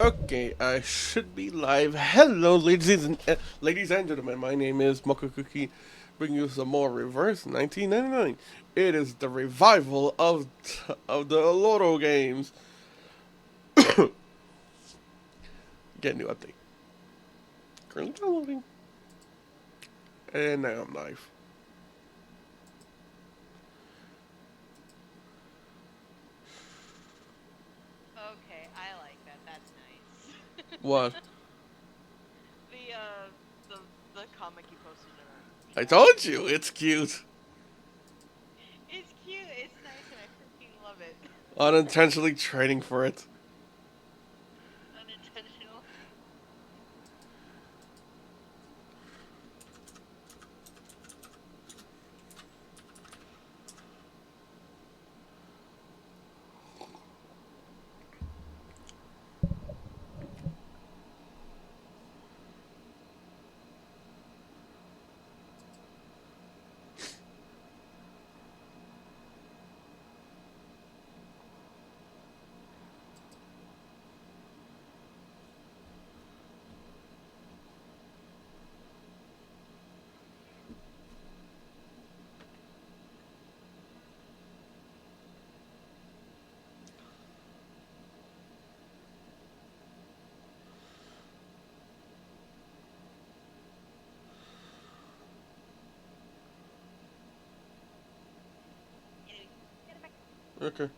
Okay, I should be live. Hello, ladies and gentlemen. My name is Mocha Cookie. Bringing you some more Reverse 1999. It is the revival of the Uluru games. Get a new update. Currently downloading, and now I'm live. Okay, I like that. That's nice. What? The uh the the comic you posted in our I chat. told you it's cute. It's cute. It's nice, and I freaking love it. Unintentionally trading for it. Unintentional. Anyway, get it back. Okay.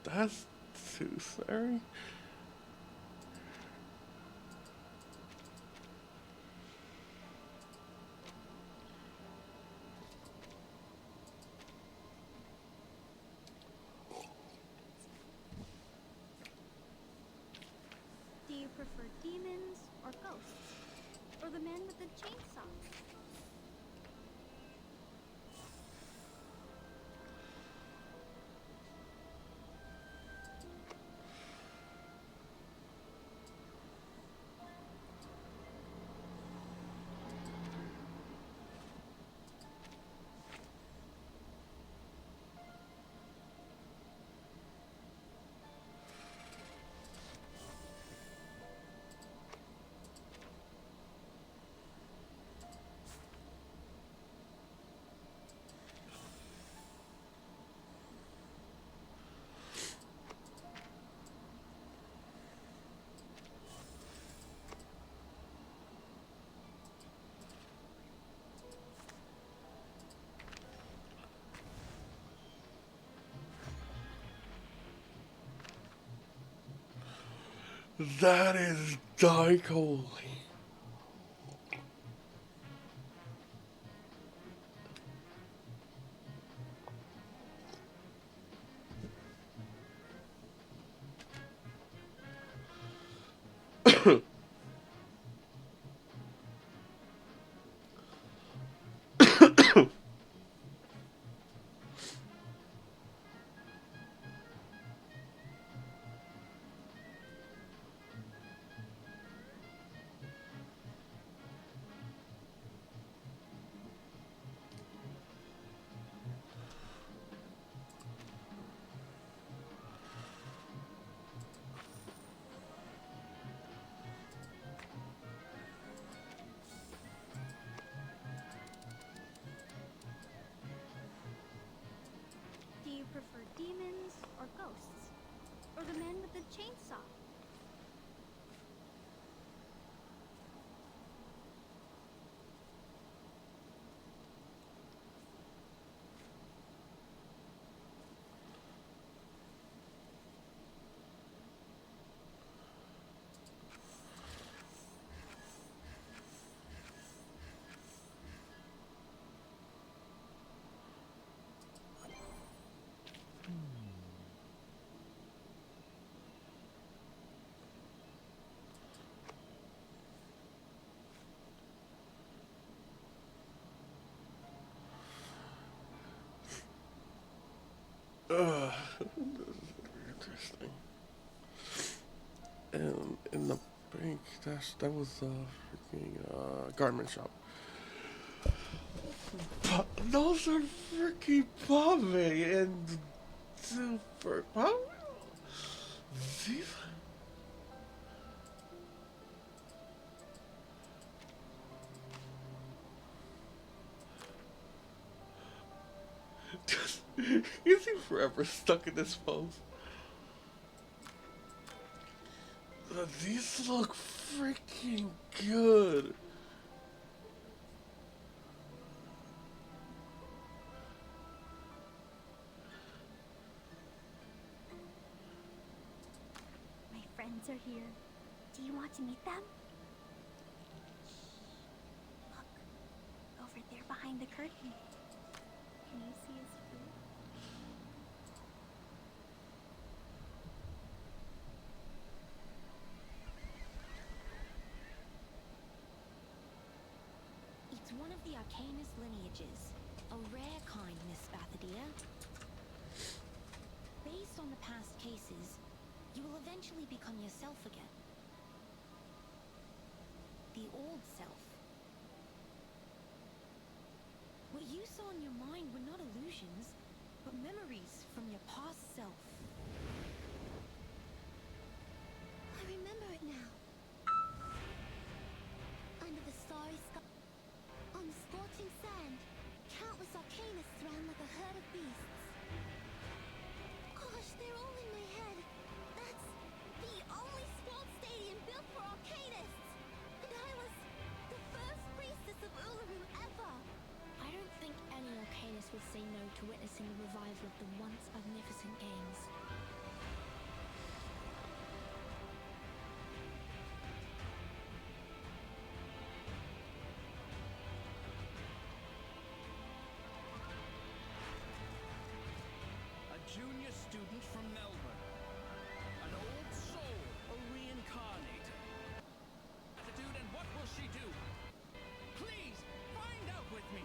That's too sorry. Do you prefer demons or ghosts? Or the man with the chainsaw? That is dark holy. ghosts? Or the men with the chainsaw? This is very interesting. And in the bank, that was a freaking garment shop. Those are freaking Bobby and Super Bobby. These. Is he forever stuck in this pose? These look freaking good. My friends are here. Do you want to meet them? Look, over there behind the curtain. Can you see his fruit? It's one of the Arcanist lineages, a rare kind, Miss Bathadia. Based on the past cases, you will eventually become yourself again. The old self. What you saw in your mind were not illusions, but memories from your past self. I remember it now. Under the starry sky, on the scorching sand, countless Arcanists ran like a herd of beasts. Gosh, they're all in my head. That's the only sports stadium built for Arcanists! And I was the first priestess of Uluru ever! I don't think any Arcanist would say no to witnessing the revival of the once magnificent games. A junior student from Melbourne. An old soul, a reincarnator. Attitude, and what will she do? Please, find out with me.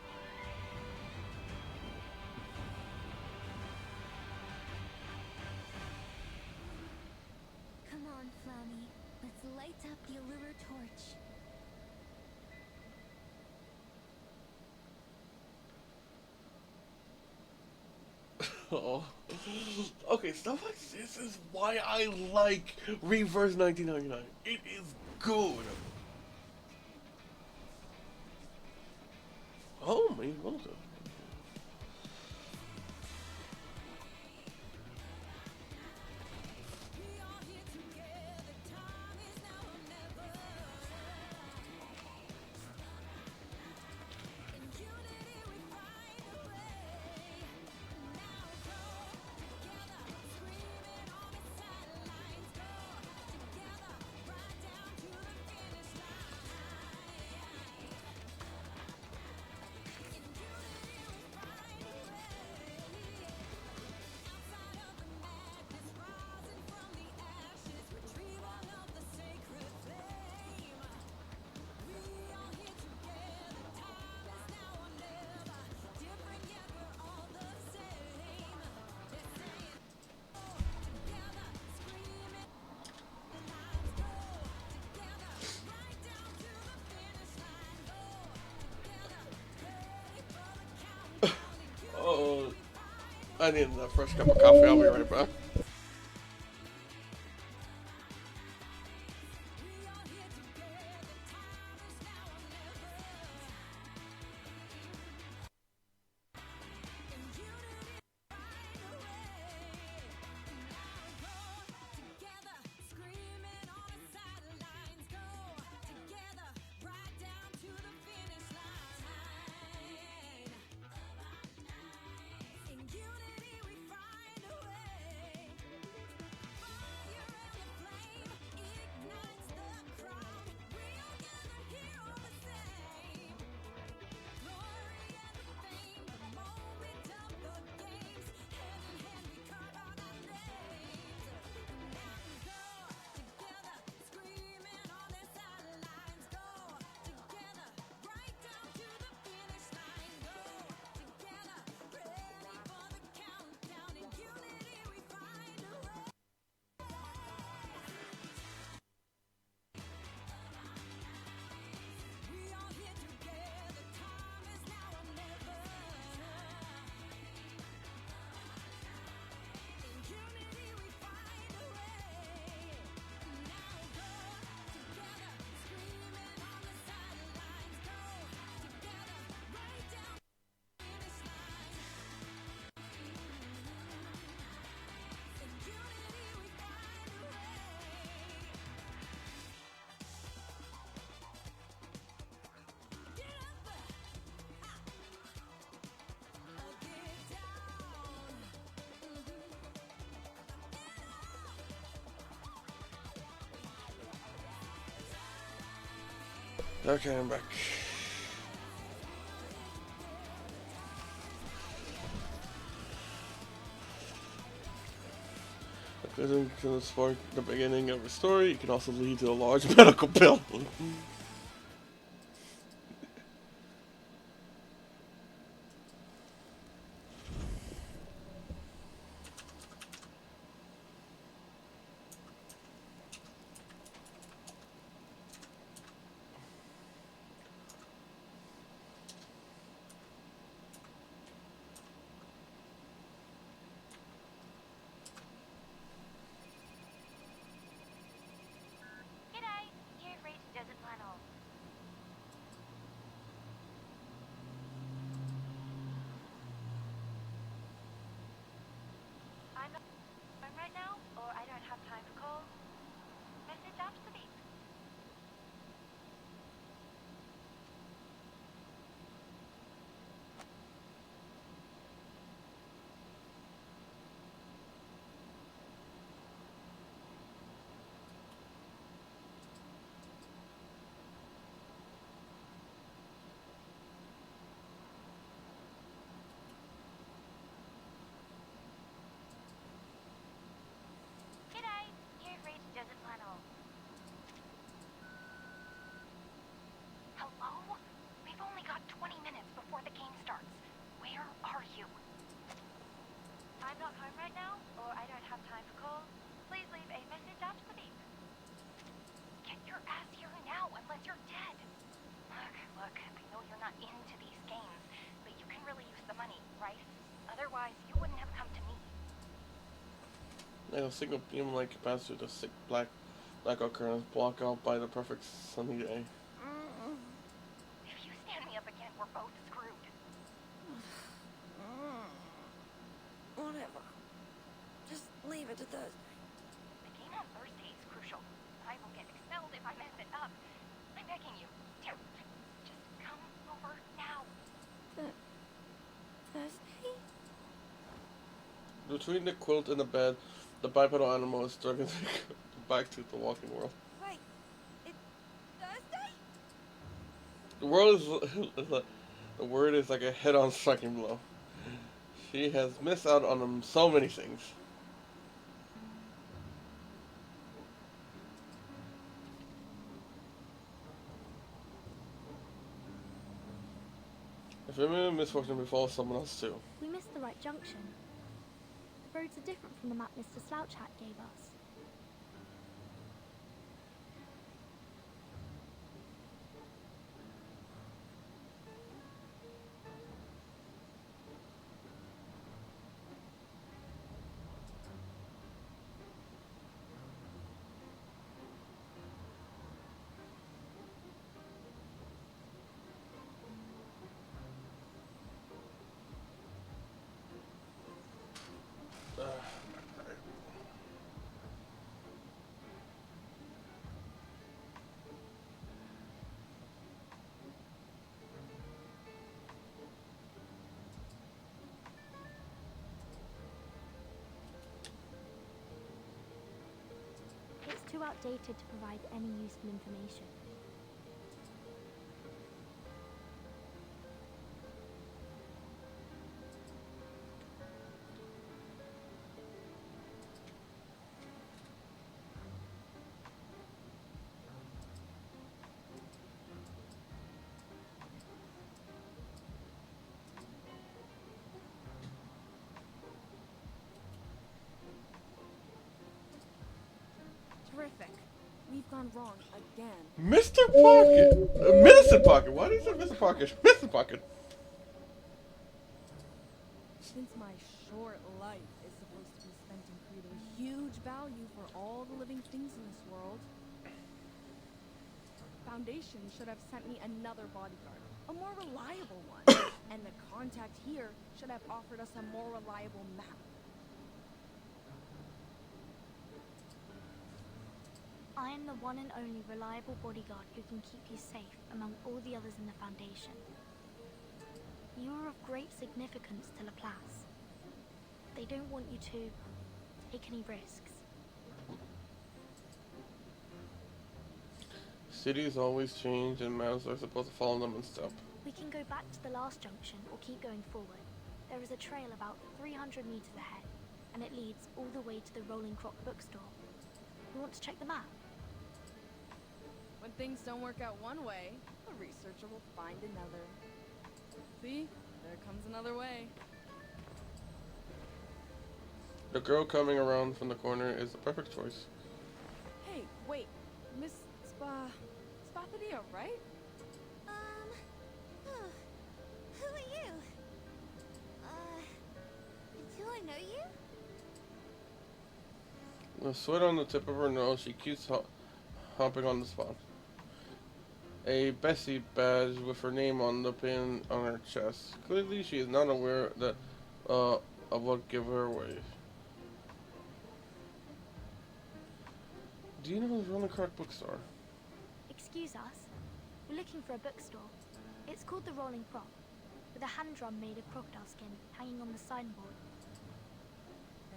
Come on, Flammy. Let's light up the Uluru torch. Oh. Okay, stuff like this is why I like Reverse 1999. It is good. Oh, my well done. Oh, I need a fresh cup of coffee. I'll be right back. Okay, I'm back. According to the spark, the beginning of a story, it can also lead to a large medical bill. G'day, you've reached Desert Flannel. I'm not home right now, or I don't have time for calls. Message after the beep. G'day, you've reached Desert Flannel. Hello? We've only got 20 minutes before the game starts. Where are you? I'm not home right now, or I don't have time for calls. Please leave a message after the beep. Get your ass here now, unless you're dead. Look, I know you're not into these games, but you can really use the money, right? Otherwise, you wouldn't have come to me. Now, a single beam like capacitor to sick blackout currents block out by the perfect sunny day. If you stand me up again, we're both screwed. Whatever. Just leave it to Thursday. The game on Thursday is crucial. I will get expelled if I mess it up. I'm begging you. Just come over now. Thursday? Between the quilt and the bed, the bipedal animal is struggling to go back to the walking world. Wait, it's Thursday? The world is the word is like a head-on striking blow. She has missed out on so many things. If imminent misfortune befalls someone else too. We missed the right junction. The roads are different from the map Mr. Slouch Hat gave us. It's too outdated to provide any useful information. Terrific. We've gone wrong again. Mr. Pocket! Medicine Pocket! Why did you say Mr. Pocket? Mr. Pocket! Since my short life is supposed to be spent in creating huge value for all the living things in this world, Foundation should have sent me another bodyguard, a more reliable one. And the contact here should have offered us a more reliable map. I am the one and only reliable bodyguard who can keep you safe among all the others in the Foundation. You are of great significance to Laplace. They don't want you to take any risks. Cities always change, and maps are supposed to follow them in step. We can go back to the last junction or keep going forward. There is a trail about 300 meters ahead, and it leads all the way to the Rolling Croc bookstore. You want to check the map? When things don't work out one way, a researcher will find another. See? There comes another way. The girl coming around from the corner is the perfect choice. Hey, wait. Miss Spathadia, right? Who are you? Do I know you? With sweat on the tip of her nose, she keeps hopping on the spot. A Bessie badge with her name on the pin on her chest. Clearly, she is not aware that of what give her away. Do you know the Rolling Croc bookstore? Excuse us. We're looking for a bookstore. It's called the Rolling Croc, with a hand drum made of crocodile skin hanging on the signboard.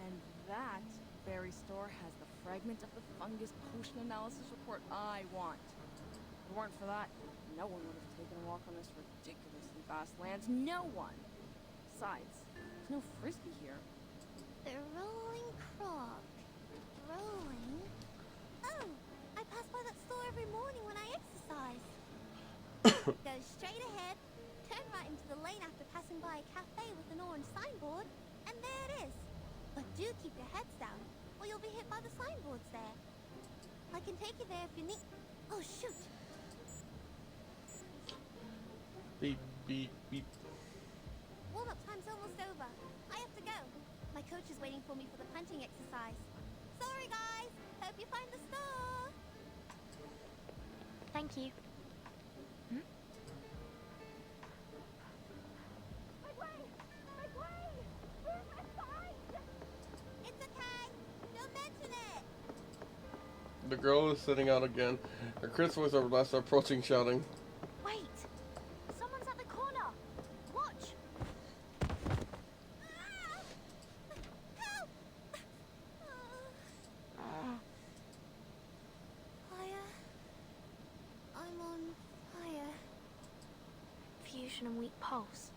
And that very store has the fragment of the fungus potion analysis report I want. If it weren't for that, no one would have taken a walk on this ridiculously vast lands. No one! Besides, there's no frisbee here. The Rolling Croc. Rolling? Oh, I pass by that store every morning when I exercise. Go straight ahead, turn right into the lane after passing by a cafe with an orange signboard, and there it is. But do keep your heads down, or you'll be hit by the signboards there. I can take you there if you need... Oh, shoot! Beep, beep, beep. Warm-up time's almost over. I have to go. My coach is waiting for me for the punching exercise. Sorry, guys. Hope you find the store. Thank you. My way! My way! Where's my sign? It's okay. Don't mention it. The girl is sitting out again. Her crisp voice over last approaching, shouting. Wait! Someone's at the corner! Watch! Ah! Help! Fire. I'm on fire. Fusion and weak pulse.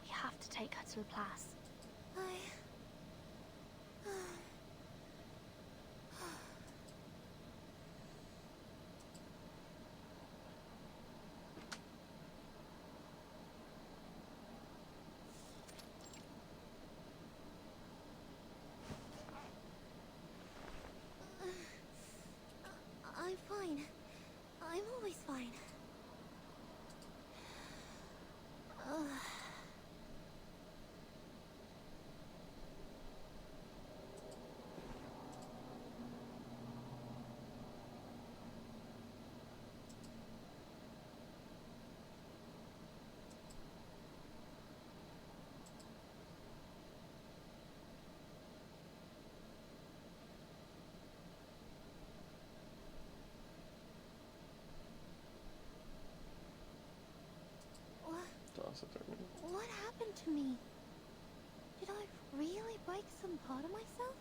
We have to take her to the place. I'm fine. I'm always fine. What happened to me? Did I really break some part of myself?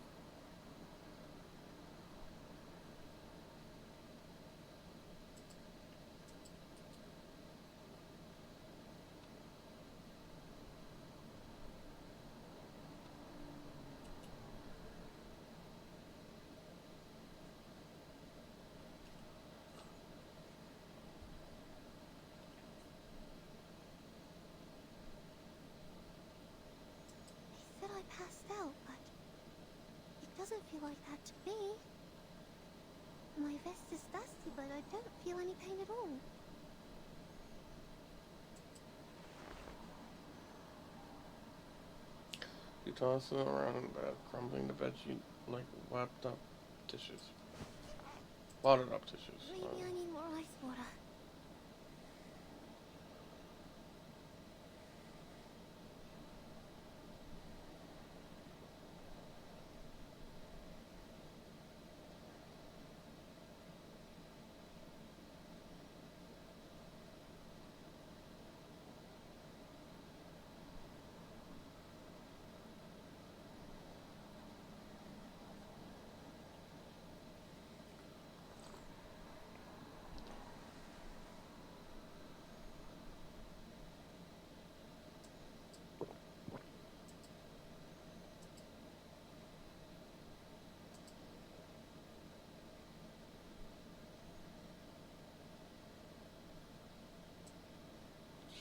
They said I passed out, but it doesn't feel like that to me. My vest is dusty, but I don't feel any pain at all. You toss it around in bed, crumbling the bed sheet like wadded up tissues. Wadded up tissues. Maybe I need more ice water.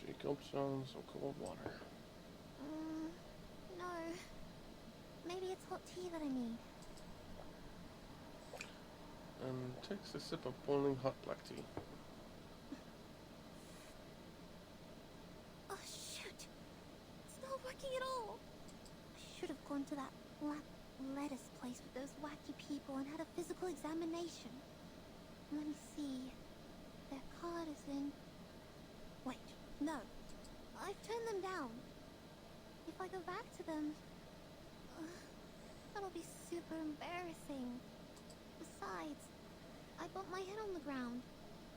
She gulps down some cold water. No. Maybe it's hot tea that I need. And takes a sip of boiling hot black tea. Oh, shoot. It's not working at all. I should have gone to that black lettuce place with those wacky people and had a physical examination. Let me see. Their card is in... Wait, no. I've turned them down. If I go back to them... that'll be super embarrassing. Besides, I bumped my head on the ground,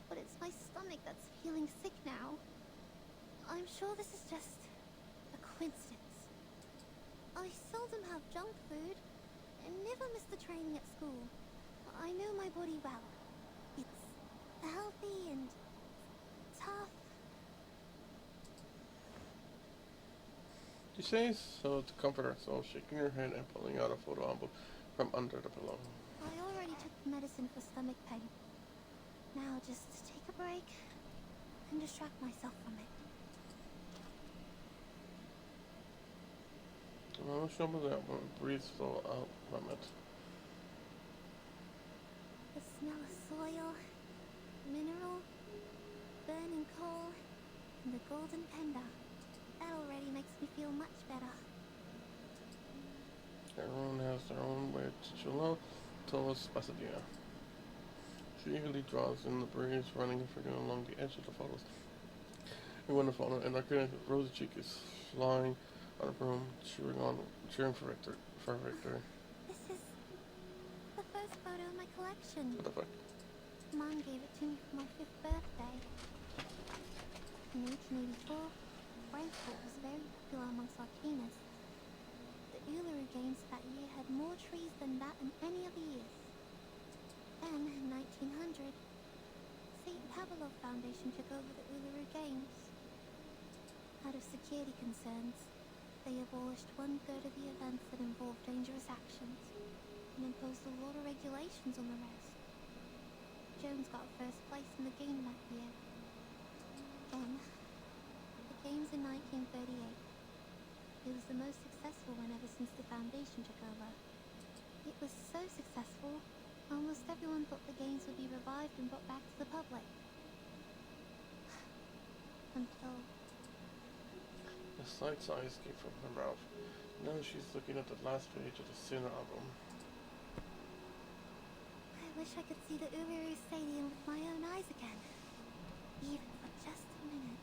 but it's my stomach that's feeling sick now. I'm sure this is just a coincidence. I seldom have junk food and never miss the training at school. I know my body well. It's healthy and tough. She says so to comfort herself, shaking her head and pulling out a photo album from under the pillow. I already took medicine for stomach pain. Now just take a break and distract myself from it. Well, show me that one. Breathe slow out from it. The smell of soil, mineral, burning coal, and the golden panda. That already makes me feel much better. Everyone has their own way to chill out towards Pasadena. She eagerly draws in the breeze, running and flickering along the edge of the photos. And when the photo and her rosy cheek is flying on a broom, cheering for Victor. This is the first photo in my collection. What the fuck? Mom gave it to me for my 5th birthday. In 1884, Frankfurt was very popular amongst arcanists. The Uluru Games that year had more trees than that in any other years. Then, in 1900, St. Pavlov Foundation took over the Uluru Games. Out of security concerns, they abolished 1/3 of the events that involved dangerous actions and imposed a lot of regulations on the rest. Jones got first place in the game that year. Then, the games in 1938. It was the most successful one ever since the Foundation took over. It was so successful, almost everyone thought the games would be revived and brought back to the public. Until... A slight sigh escaped from her mouth. Now she's looking at the last page of the Sinner album. I wish I could see the Uluru Stadium with my own eyes again. Even for just a minute.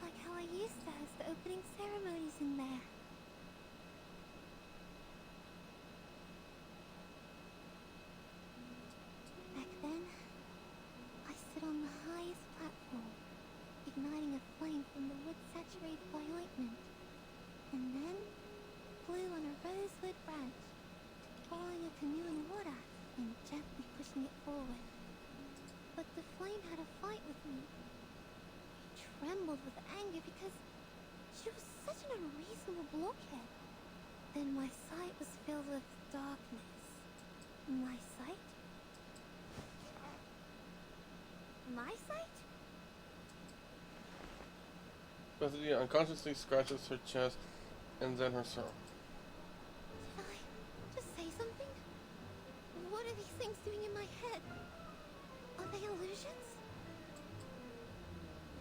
Like how I used to host the opening ceremonies in there. Back then, I stood on the highest platform, igniting a flame from the wood saturated by ointment, and then flew on a rosewood branch, following a canoe in water and gently pushing it forward. But the flame had a fight with me. I trembled with anger because she was such an unreasonable blockhead. Then my sight was filled with darkness. My sight? My sight? Pasadena unconsciously scratches her chest and then her throat. Did I just say something? What are these things doing in my head? Are they illusions?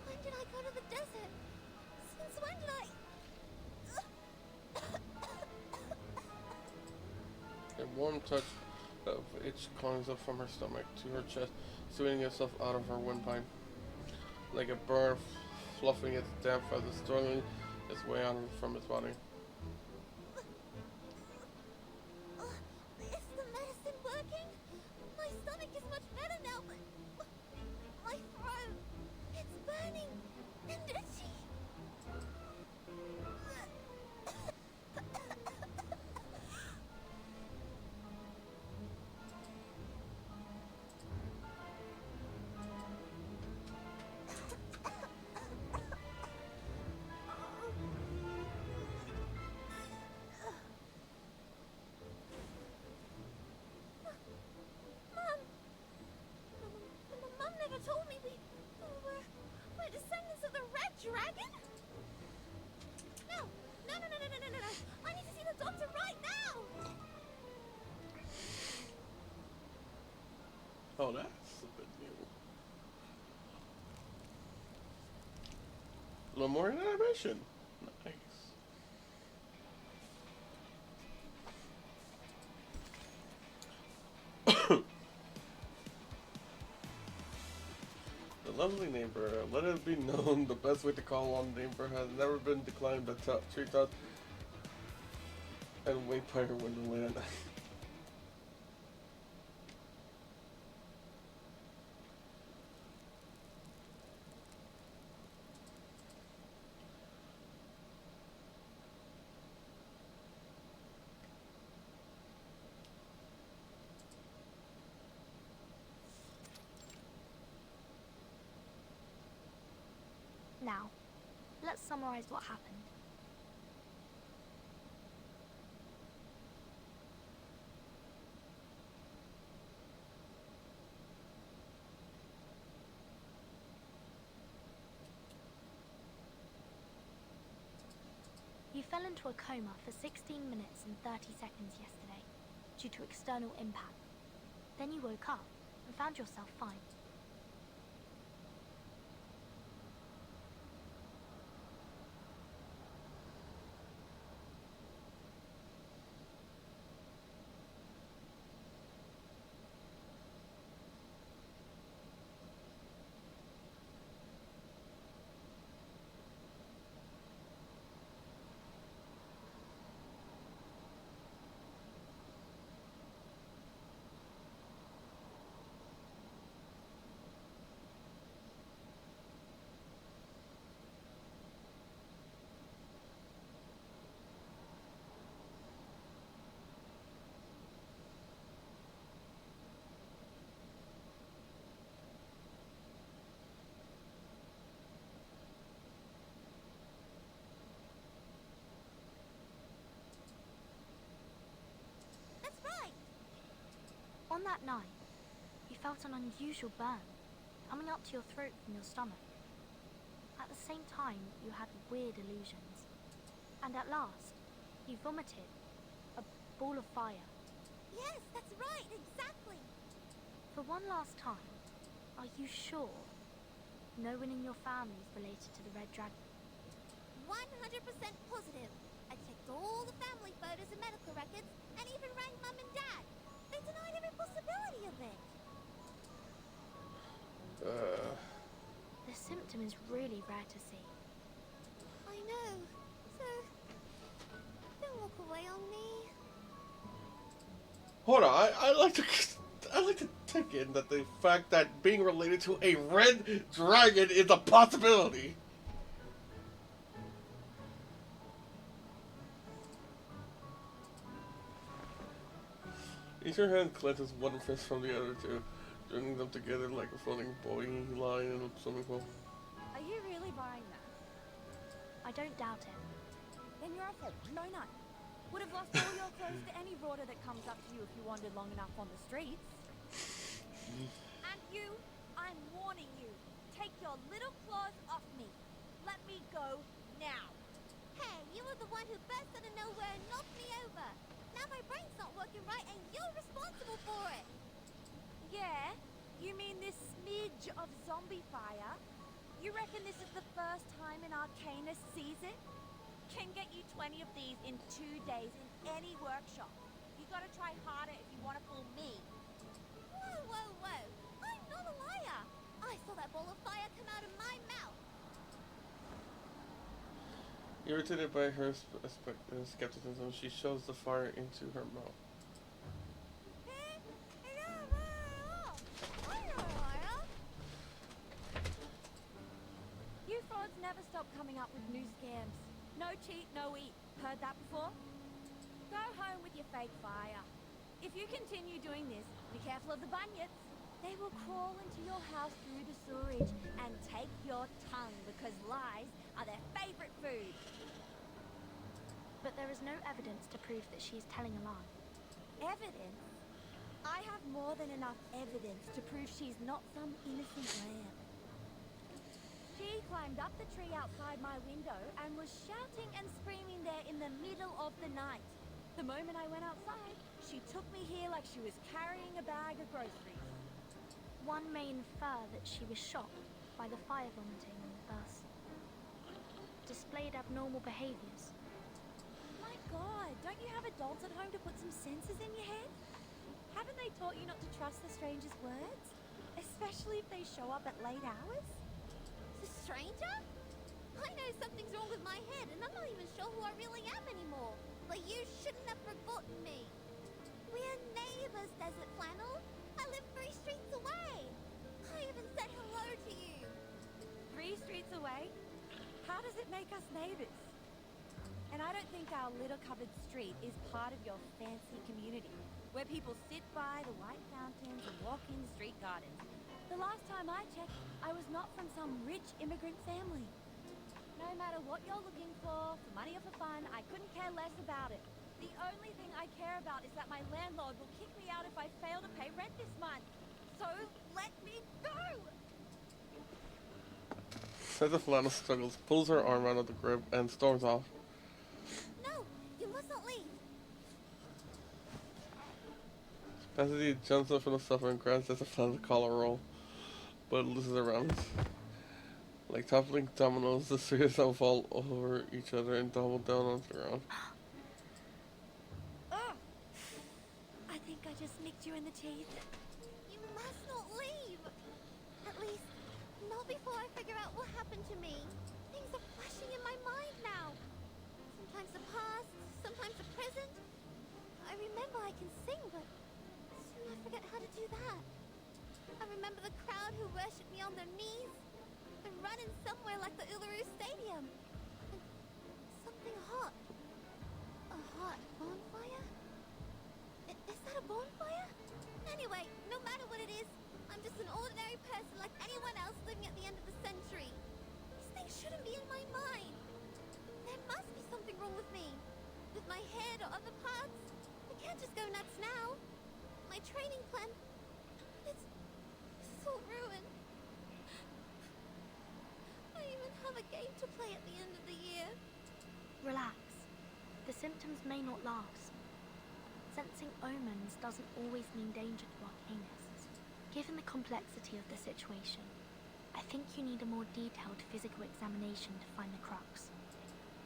When did I go to the desert? Since when did I... A warm touch of itch climbs up from her stomach to her chest, sweating itself out of her windpipe. Like a bird fluffing its damp feathers, struggling its way out from its body. Is the medicine working? My stomach is much better now, but my throat, it's burning and itchy. Mom never told me we're descendants of the Red Dragon? No, no. I need to see the doctor right now. Oh, that's a bit new. A little more animation. Nice. The lovely neighbor. Let it be known the best way to call on neighbor has never been declined by treetops and Waypire Wonderland. Now, let's summarize what happened. You fell into a coma for 16 minutes and 30 seconds yesterday, due to external impact. Then you woke up and found yourself fine. That's right. On that night, you felt an unusual burn coming up to your throat from your stomach. At the same time, you had weird illusions. And at last, you vomited a ball of fire. Yes, that's right, exactly. For one last time, are you sure no one in your family is related to the Red Dragon? 100% positive. I checked all the family photos and medical records, and even rang Mum and Dad. They denied every possibility of it. The symptom is really rare to see. I know. So, don't walk away on me. Hold on, I like to take in that the fact that being related to a red dragon is a possibility. Each your hand cleanses one fist from the other two, joining them together like a floating buoy line in a swimming pool. Are you really buying that? I don't doubt it. Then you're a fool. No none. Would have lost all your clothes to any rorter that comes up to you if you wandered long enough on the streets. And you, I'm warning you. Take your little claws off me. Let me go now. Hey, you were the one who burst out of nowhere and knocked me over. Now my brain's not working right and you're responsible for it. Yeah? You mean this smidge of zombie fire? You reckon this is the first time an Arcanist sees it? Can get you 20 of these in 2 days in any workshop. You gotta try harder if you want to fool me. Whoa, whoa, whoa! I'm not a liar. I saw that ball of fire come out of my mouth. Irritated by her skepticism, she shoves the fire into her mouth. You frauds never stop coming up with new scams. No cheat, no eat. Heard that before? Go home with your fake fire. If you continue doing this, be careful of the bunyips. They will crawl into your house through the sewerage and take your tongue because lies are their favorite food. But there is no evidence to prove that she is telling a lie. Evidence? I have more than enough evidence to prove she's not some innocent lamb. She climbed up the tree outside my window and was shouting and screaming there in the middle of the night. The moment I went outside, she took me here like she was carrying a bag of groceries. One may infer that she was shocked by the fire vomiting and thus displayed abnormal behaviors. My God, don't you have adults at home to put some senses in your head? Haven't they taught you not to trust the stranger's words? Especially if they show up at late hours? The stranger? I know something's wrong with my head, and I'm not even sure who I really am anymore. But you shouldn't have forgotten me. We're neighbors, Desert Flannel. I live 3 streets away. I even said hello to you. 3 streets away? How does it make us neighbors? And I don't think our little covered street is part of your fancy community, where people sit by the white fountains and walk in street gardens. The last time I checked, I was not from some rich immigrant family. No matter what you're looking for money or for fun, I couldn't care less about it. The only thing I care about is that my landlord will kick me out if I fail to pay rent this month. So let me go! Desert Flannel struggles, pulls her arm out of the grip, and storms off. No, you must not leave. Pansy jumps up from the sofa and grabs Desert Flannel's collar roll, but loses her balance. Like toppling dominoes, the three of them fall over each other and tumble down onto the ground. Ugh! I think I just nicked you in the teeth. You must not leave. At least, not before I figure out what happened to me. Things are flashing in my mind now. Sometimes the past, sometimes the present. I remember I can sing, but soon I forget how to do that. I remember the crowd who worshipped me on their knees and running somewhere like the Uluru Stadium. And something hot. A hot bonfire? Is that a bonfire? Anyway, no matter what it is, I'm just an ordinary person like anyone else living at the end of the century. These things shouldn't be in my mind. There must be something wrong with me. With my head or other parts. I can't just go nuts now. My training plan... It's all ruined. I even have a game to play at the end of the year. Relax. The symptoms may not last. Sensing omens doesn't always mean danger to arcanists. Given the complexity of the situation, I think you need a more detailed physical examination to find the crux.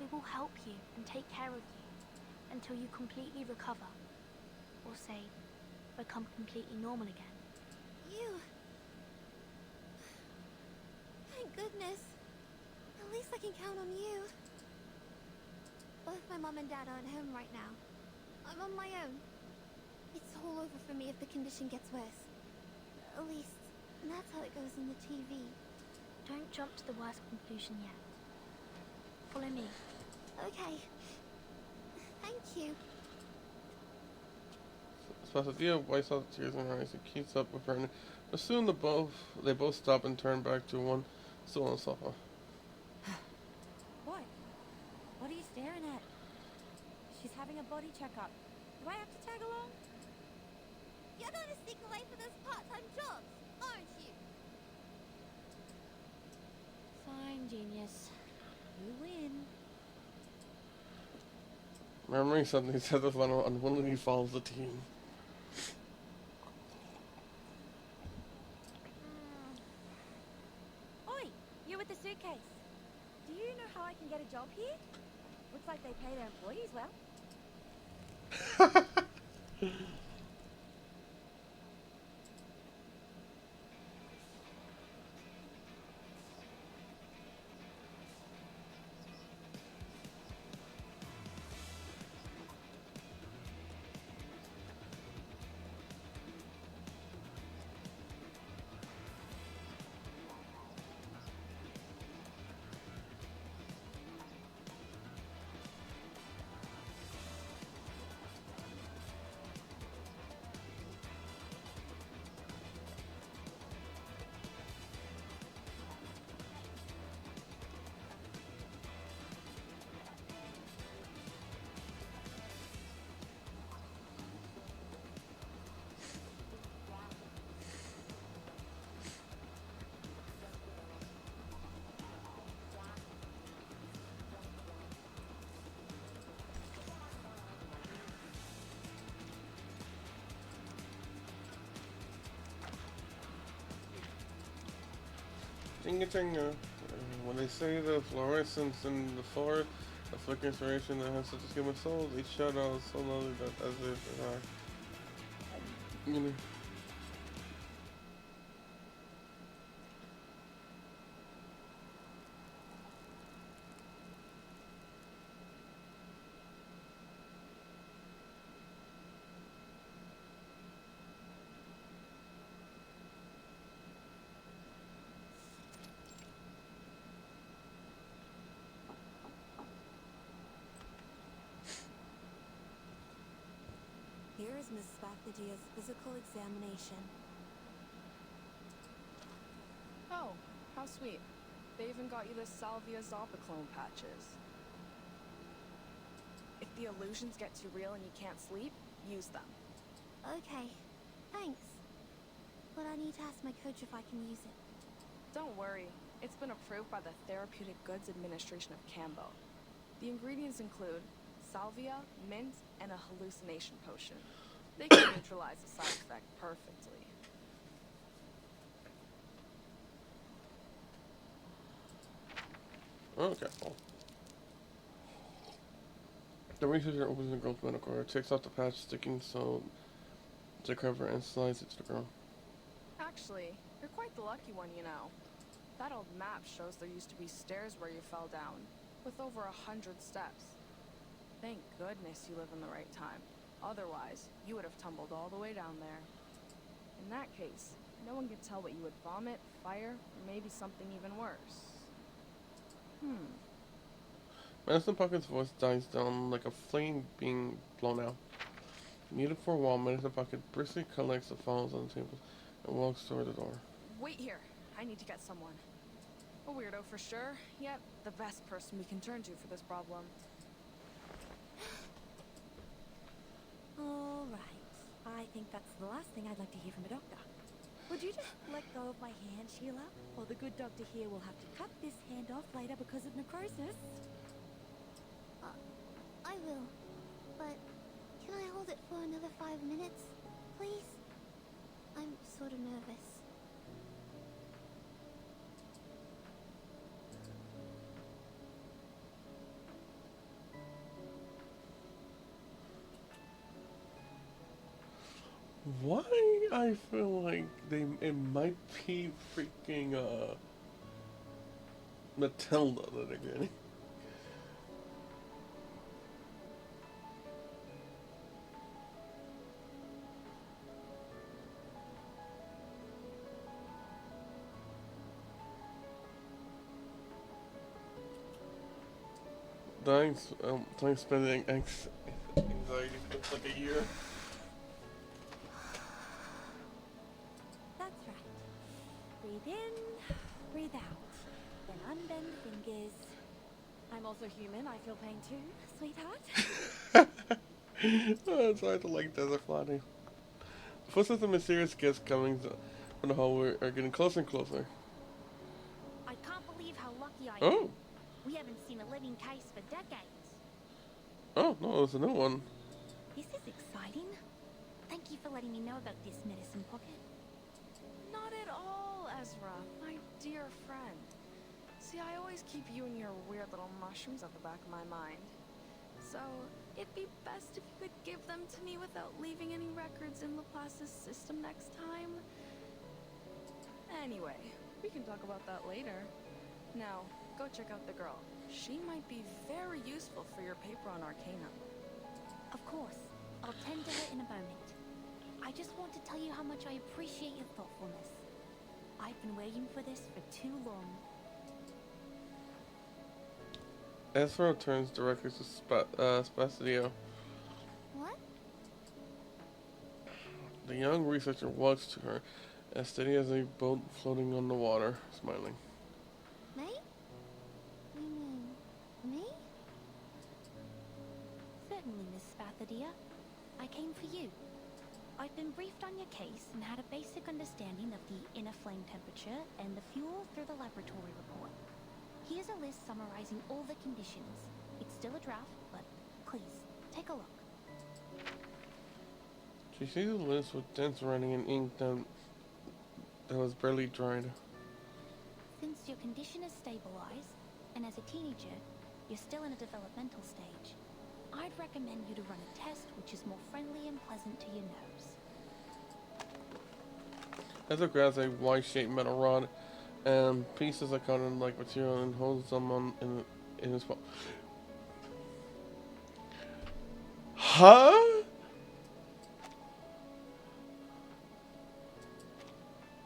We will help you and take care of you until you completely recover, or say, become completely normal again. You... Thank goodness. At least I can count on you. Both my mom and dad aren't home right now. I'm on my own. It's all over for me if the condition gets worse. At least, that's how it goes on the TV. Don't jump to the worst conclusion yet. Follow me. Okay. Thank you. Spasadia wipes out the tears in her eyes and keeps up with Brandon. But soon they both stop and turn back to one still on the sofa. What? What are you staring at? She's having a body checkup. Do I have to tag along? You're going to sneak away for those part-time jobs, aren't you? Fine, genius. You win. Remembering something, Desert Flannel unwillingly follows the team. Oi! You with the suitcase. Do you know how I can get a job here? Looks like they pay their employees well. Jinga jinga. When they say the fluorescence in the forest, a flickering inspiration that has such a human soul, they shout out so loudly that as if it are, you know. Here is Miss Spathidia's physical examination. Oh, how sweet. They even got you the Salvia Zopiclone patches. If the illusions get too real and you can't sleep, use them. Okay, thanks. But I need to ask my coach if I can use it. Don't worry. It's been approved by the Therapeutic Goods Administration of Cambo. The ingredients include salvia, mint, and a hallucination potion. They can neutralize the side effect perfectly. Okay. Well. The researcher opens the girl's medical record, takes off the patch sticking so to cover and slides it to the girl. Actually, you're quite the lucky one, you know. That old map shows there used to be stairs where you fell down, with over 100 steps. Thank goodness you live in the right time. Otherwise, you would have tumbled all the way down there. In that case, no one could tell what you would vomit, fire, or maybe something even worse. Madison Pocket's voice dies down like a flame being blown out. Muted for a while, Madison Pocket briskly collects the files on the table and walks toward the door. Wait here. I need to get someone. A weirdo for sure, yet the best person we can turn to for this problem. All right. I think that's the last thing I'd like to hear from a doctor. Would you just let go of my hand, Sheila? Or the good doctor here will have to cut this hand off later because of necrosis. I will. But can I hold it for another 5 minutes, please? I'm sort of nervous. Why I feel like it might be freaking Matilda that they're getting. Time spending anxiety for like a year. That's right. Breathe in, breathe out. Then unbend fingers. I'm also human. I feel pain too, sweetheart. It's hard to like Desert Flatty. The footsteps of mysterious guests coming from the hallway are getting closer and closer. I can't believe how lucky I am. Oh! We haven't seen a living case for decades. Oh, no, it's a new one. This is exciting. Thank you for letting me know about this, Medicine Pocket. Not at all, Ezra, my dear friend. See, I always keep you and your weird little mushrooms at the back of my mind. So, it'd be best if you could give them to me without leaving any records in Laplace's system next time. Anyway, we can talk about that later. Now, go check out the girl. She might be very useful for your paper on Arcana. Of course. I'll tend to her in a moment. I just want to tell you how much I appreciate your thoughtfulness. I've been waiting for this for too long. Ezra turns directly to Spacidio. What? The young researcher walks to her, as steady as a boat floating on the water, smiling. Me? You mean me? Certainly, Miss Spathadia. I came for you. I've been briefed on your case and had a basic understanding of the inner flame temperature and the fuel through the laboratory report. Here's a list summarizing all the conditions. It's still a draft, but please, take a look. She sees a list with dense writing and ink that was barely dried. Since your condition is stabilized, and as a teenager, you're still in a developmental stage, I'd recommend you to run a test which is more friendly and pleasant to your nerves. Ezra grabs a Y-shaped metal rod and pieces of cotton-like material and holds them in his palm. Huh?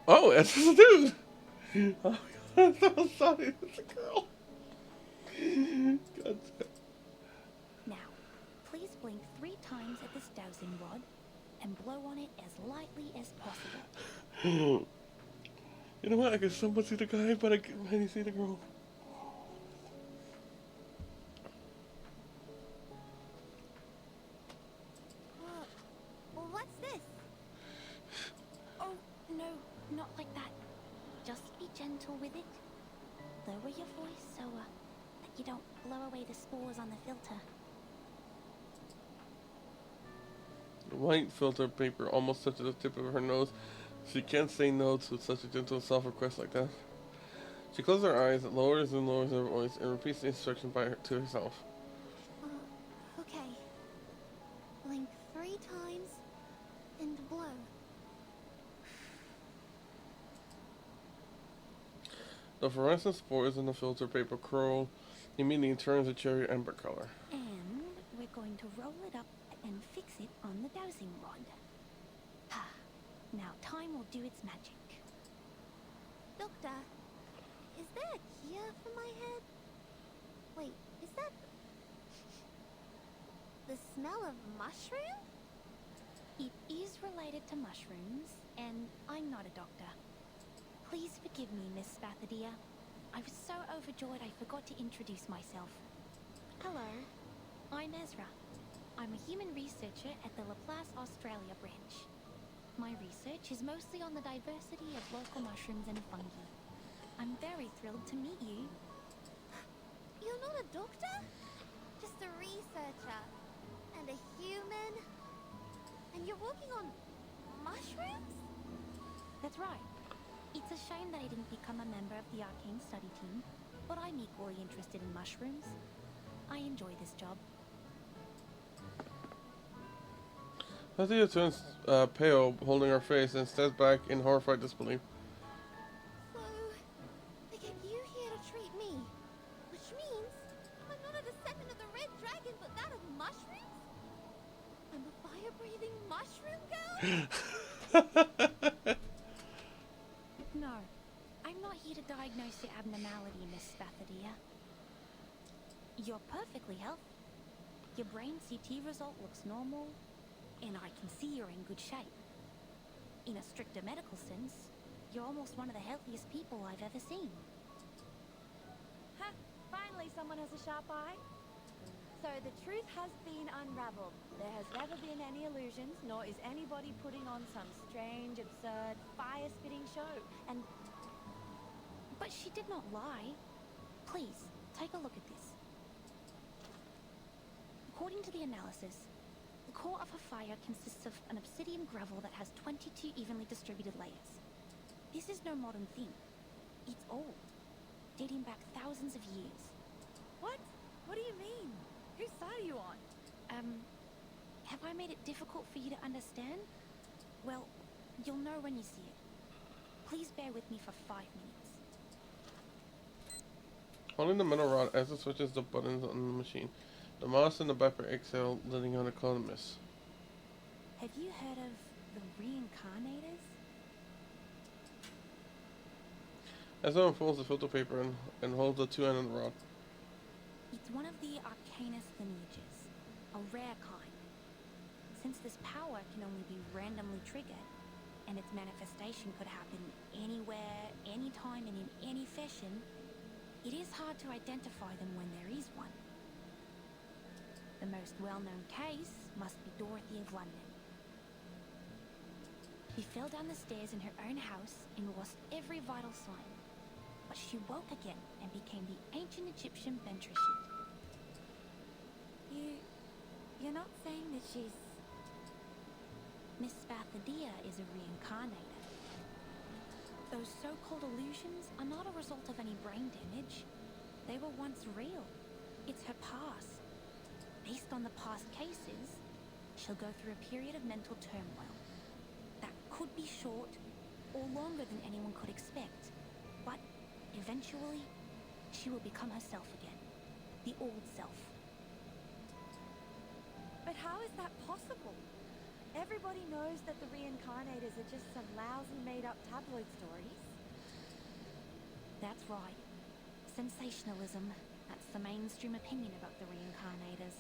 Oh, it's a dude! Oh, I'm so sorry, it's a girl. God. Now, please blink 3 times at this dowsing rod and blow on it as lightly as possible. You know what? I can somewhat see the guy, but I can't really see the girl. Well, what's this? Oh, no, not like that. Just be gentle with it. Lower your voice so that you don't blow away the spores on the filter. The white filter paper almost touches the tip of her nose. She can't say no to such a gentle self-request like that. She closes her eyes, lowers and lowers her voice, and repeats the instruction to herself. Okay. Blink 3 times and blow. The fluorescent spores in the filter paper curl, immediately turns a cherry amber color. And we're going to roll it up and fix it on the dowsing rod. Now time will do its magic. Doctor, is there a cure for my head? Wait, is that the smell of mushroom? It is related to mushrooms, and I'm not a doctor. Please forgive me, Miss Spathadia. I was so overjoyed I forgot to introduce myself. Hello, I'm Ezra. I'm a human researcher at the Laplace Australia branch. My research is mostly on the diversity of local mushrooms and fungi. I'm very thrilled to meet you. You're not a doctor? Just a researcher. And a human? And you're working on mushrooms? That's right. It's a shame that I didn't become a member of the arcane study team, but I'm equally interested in mushrooms. I enjoy this job. Cynthia turns pale, holding her face, and steps back in horrified disbelief. So, they get you here to treat me. Which means I'm not a descendant of the Red Dragon, but that of mushrooms? I'm a fire-breathing mushroom girl? No, I'm not here to diagnose your abnormality, Miss Spathadia. You're perfectly healthy. Your brain CT result looks normal, and I can see you're in good shape. In a stricter medical sense, you're almost one of the healthiest people I've ever seen. Ha! Finally someone has a sharp eye. So the truth has been unraveled. There has never been any illusions, nor is anybody putting on some strange, absurd, fire-spitting show. And But she did not lie. Please, take a look at this. According to the analysis, the core of her fire consists of an obsidian gravel that has 22 evenly distributed layers. This is no modern thing. It's old, dating back thousands of years. what? What do you mean? Whose side are you on? Have I made it difficult for you to understand? Well, you'll know when you see it. Please bear with me for 5 minutes. Holding the metal rod as it switches the buttons on the machine. The mouse and the viper exhale, letting out a cloud of mist. Have you heard of the reincarnators? Ezra unfolds the filter paper and holds the two ends of the rod. It's one of the Arcanist lineages, a rare kind. Since this power can only be randomly triggered, and its manifestation could happen anywhere, anytime, and in any fashion, it is hard to identify them when there is one. The most well-known case must be Dorothy of London. She fell down the stairs in her own house and lost every vital sign. But she woke again and became the ancient Egyptian Bentrashid. You're not saying that she's... Miss Spathadia is a reincarnator. Those so-called illusions are not a result of any brain damage. They were once real. It's her past. Based on the past cases, she'll go through a period of mental turmoil. That could be short or longer than anyone could expect. But eventually, she will become herself again. The old self. But how is that possible? Everybody knows that the reincarnators are just some lousy made-up tabloid stories. That's right. Sensationalism. That's the mainstream opinion about the reincarnators.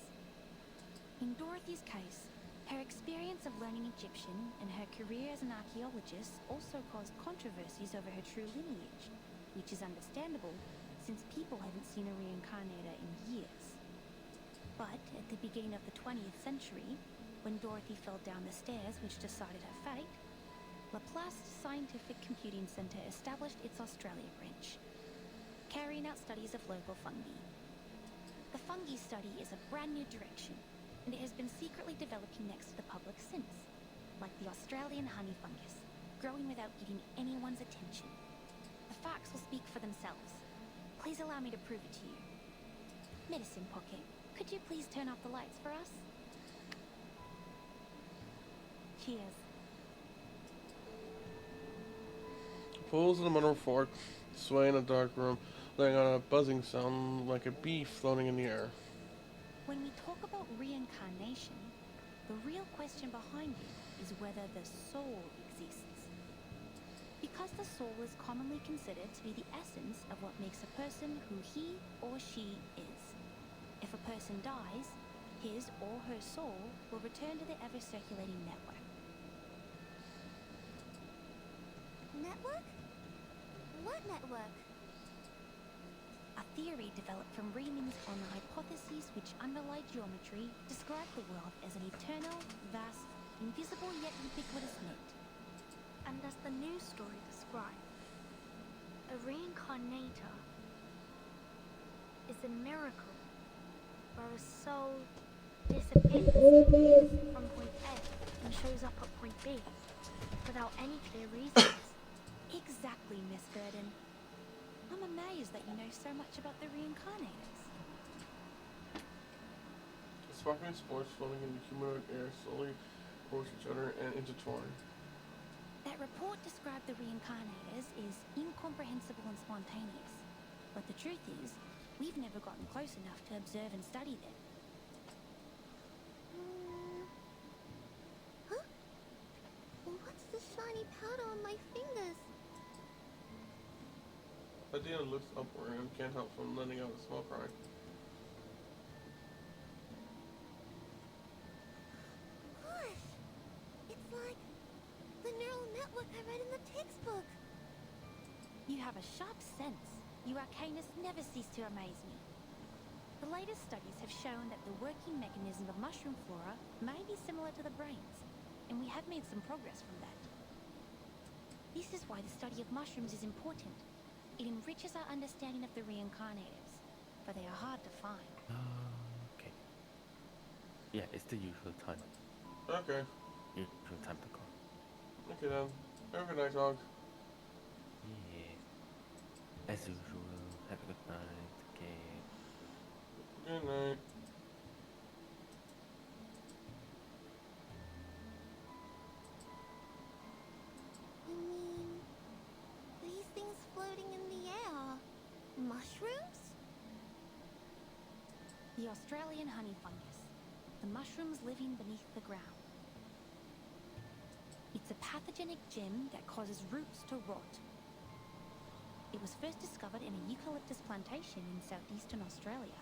In Dorothy's case, her experience of learning Egyptian and her career as an archaeologist also caused controversies over her true lineage, which is understandable since people haven't seen a reincarnator in years. But at the beginning of the 20th century, when Dorothy fell down the stairs which decided her fate, Laplace Scientific Computing Centre established its Australia branch, carrying out studies of local fungi. The fungi study is a brand new direction, and it has been secretly developing next to the public since, like the Australian honey fungus, growing without getting anyone's attention. The facts will speak for themselves. Please allow me to prove it to you. Medicine Pocket, could you please turn off the lights for us? Cheers. Pulls in the metal fork, sway in a dark room, letting out a buzzing sound like a bee floating in the air. When we talk about reincarnation, the real question behind it is whether the soul exists. Because the soul is commonly considered to be the essence of what makes a person who he or she is. If a person dies, his or her soul will return to the ever-circulating network. Network? What network? A theory developed from readings on the hypotheses which underlie geometry describe the world as an eternal, vast, invisible yet ubiquitous net. And as the news story described, a reincarnator is a miracle where a soul disappears from point A and shows up at point B without any clear reasons. Exactly, Miss Burden. I'm amazed that you know so much about the reincarnators. The sparkling spores floating in the humid air slowly approach each other and intertwine. That report described the reincarnators as incomprehensible and spontaneous. But the truth is, we've never gotten close enough to observe and study them. Huh? What's the shiny powder on my fingers? Adina looks upward and can't help from letting out a small cry. Gosh! It's like the neural network I read in the textbook. You have a sharp sense. You arcanists never cease to amaze me. The latest studies have shown that the working mechanism of mushroom flora may be similar to the brain's, and we have made some progress from that. This is why the study of mushrooms is important. It enriches our understanding of the reincarnators, for they are hard to find. Okay. Yeah, it's the usual time. Okay. Usual time to call. Okay then. Have a good night, dog. Yeah. As usual. Have a good night. Okay. Good night. Australian honey fungus, the mushrooms living beneath the ground. It's a pathogenic gem that causes roots to rot. It was first discovered in a eucalyptus plantation in southeastern Australia.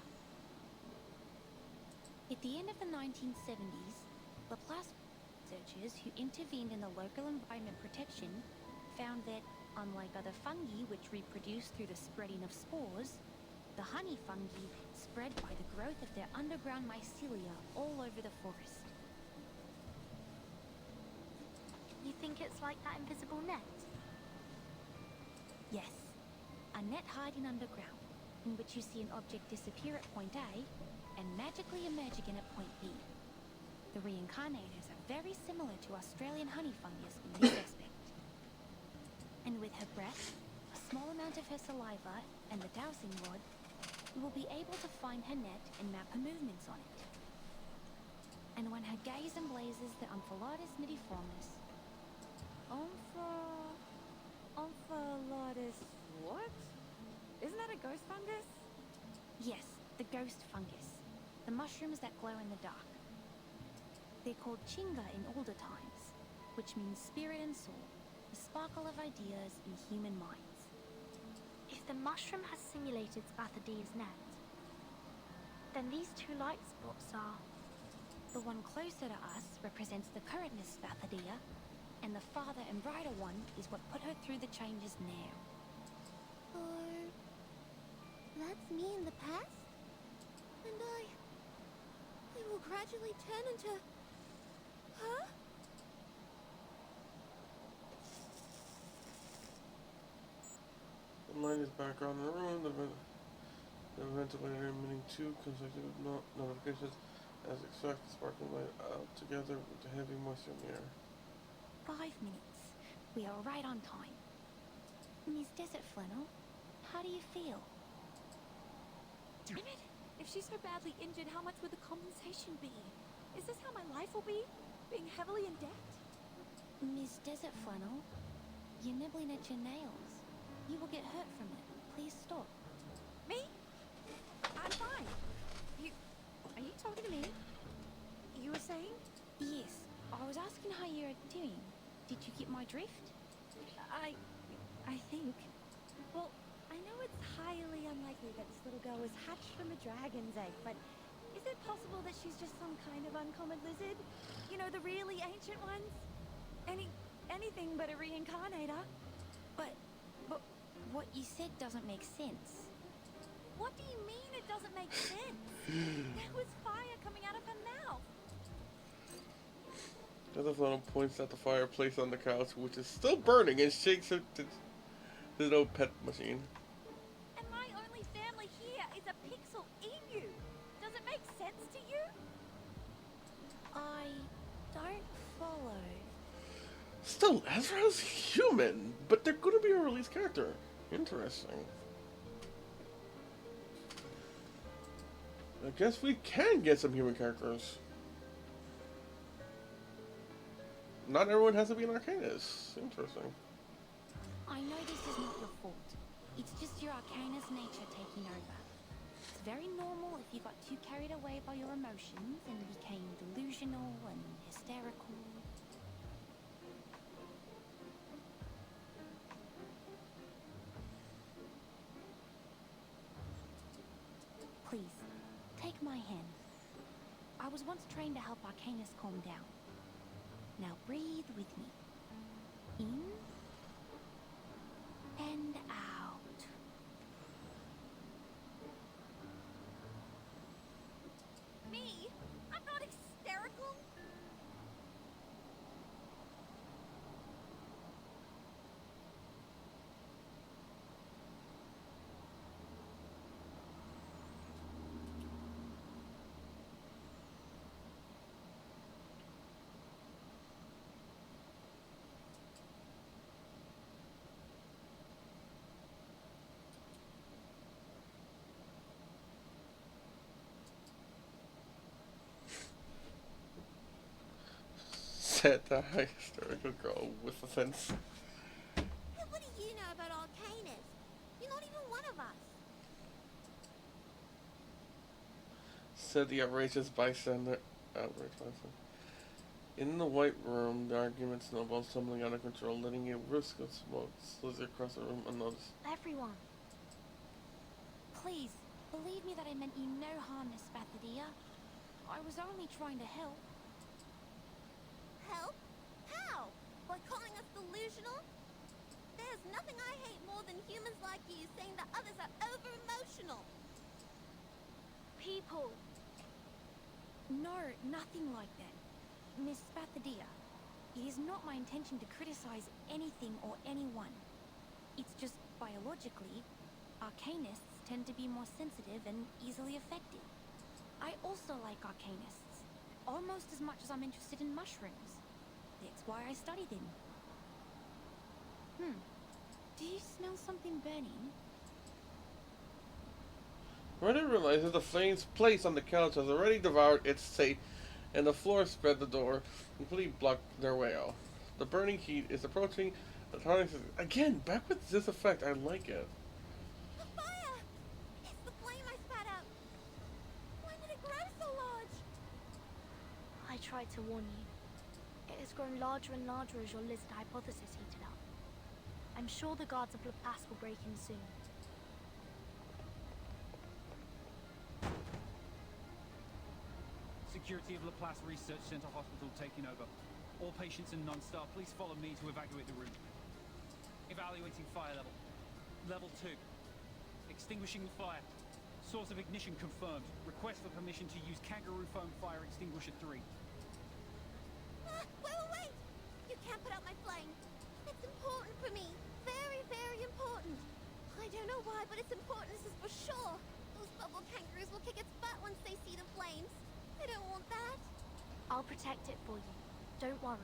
At the end of the 1970s, Laplace researchers who intervened in the local environment protection found that, unlike other fungi which reproduce through the spreading of spores, the honey fungi spread by the growth of their underground mycelia all over the forest. You think it's like that invisible net? Yes, a net hiding underground, in which you see an object disappear at point A and magically emerge again at point B. The reincarnators are very similar to Australian honey fungus in this aspect. And with her breath, a small amount of her saliva, and the dowsing rod, you will be able to find her net and map her movements on it. And when her gaze emblazes the Omphalotus nidiformis, Omphalotus what? Isn't that a ghost fungus? yes, the ghost fungus, the mushrooms that glow in the dark. They're called chinga in older times, which means spirit and soul, the sparkle of ideas in human minds. If the mushroom has simulated Spathadia's net, then these two light spots are... The one closer to us represents the current Miss Spathadia, and the farther and brighter one is what put her through the changes now. Or... that's me in the past? And I will gradually turn into... huh? The light is back on in the room. The ventilator emitting two consecutive notifications as expected, sparkling light out together with the heavy moisture in the air. 5 minutes. We are right on time. Miss Desert Flannel, how do you feel? Damn it! If she's so badly injured, how much would the compensation be? Is this how my life will be? Being heavily in debt? Miss Desert Flannel, you're nibbling at your nails. You will get hurt from it. Please stop. Me? I'm fine. Are you talking to me? You were saying? Yes, I was asking how you're doing. Did you get my drift? I think. Well, I know it's highly unlikely that this little girl was hatched from a dragon's egg, but is it possible that she's just some kind of uncommon lizard? You know, the really ancient ones? Anything but a reincarnator. But what you said doesn't make sense. What do you mean it doesn't make sense? There was fire coming out of her mouth. Desert Flannel points at the fireplace on the couch, which is still burning, and shakes it to his old pet machine. And my only family here is a pixel emu. Does it make sense to you? I don't follow. Still, Ezra's human, but they're going to be a released character. Interesting. I guess we can get some human characters. Not everyone has to be an Arcanist. Interesting. I know this is not your fault. It's just your Arcanist nature taking over. It's very normal if you got too carried away by your emotions and became delusional and hysterical. Please, take my hand. I was once trained to help Arcanists calm down. Now breathe with me. In and out. Me? I'm not hysterical. Said the hysterical girl with offense. What do you know about Arcanists? You're not even one of us. said the outrageous bystander. Outraged bystander. In the White Room, the argument snowballed, stumbling out of control, letting a whisk of smoke slither across the room unnoticed. Everyone. Please, believe me that I meant you no harm, Miss Bathadia. I was only trying to help. Help? How? By calling us delusional? There's nothing I hate more than humans like you saying that others are over-emotional. People. No, nothing like that. Miss Bathadia, it is not my intention to criticize anything or anyone. It's just biologically, arcanists tend to be more sensitive and easily affected. I also like arcanists, almost as much as I'm interested in mushrooms. That's why I study them. Do you smell something burning? Reddit realizes the flames placed on the couch has already devoured its safe, and the floor spread the door, completely blocked their way out. The burning heat is approaching. The harness is again back with this effect. I like it. The fire! It's the flame I spat out. When did it grow so large? I tried to warn you. It has grown larger and larger as your lizard hypothesis heated up. I'm sure the guards of Laplace will break in soon. Security of Laplace Research Center Hospital taking over. All patients and non-staff, please follow me to evacuate the room. Evaluating fire level. Level 2. Extinguishing the fire. Source of ignition confirmed. Request for permission to use kangaroo foam fire extinguisher 3. Wait! You can't put out my flame. It's important for me. Very, very important. I don't know why, but its importance is for sure. Those bubble kangaroos will kick its butt once they see the flames. I don't want that. I'll protect it for you. Don't worry.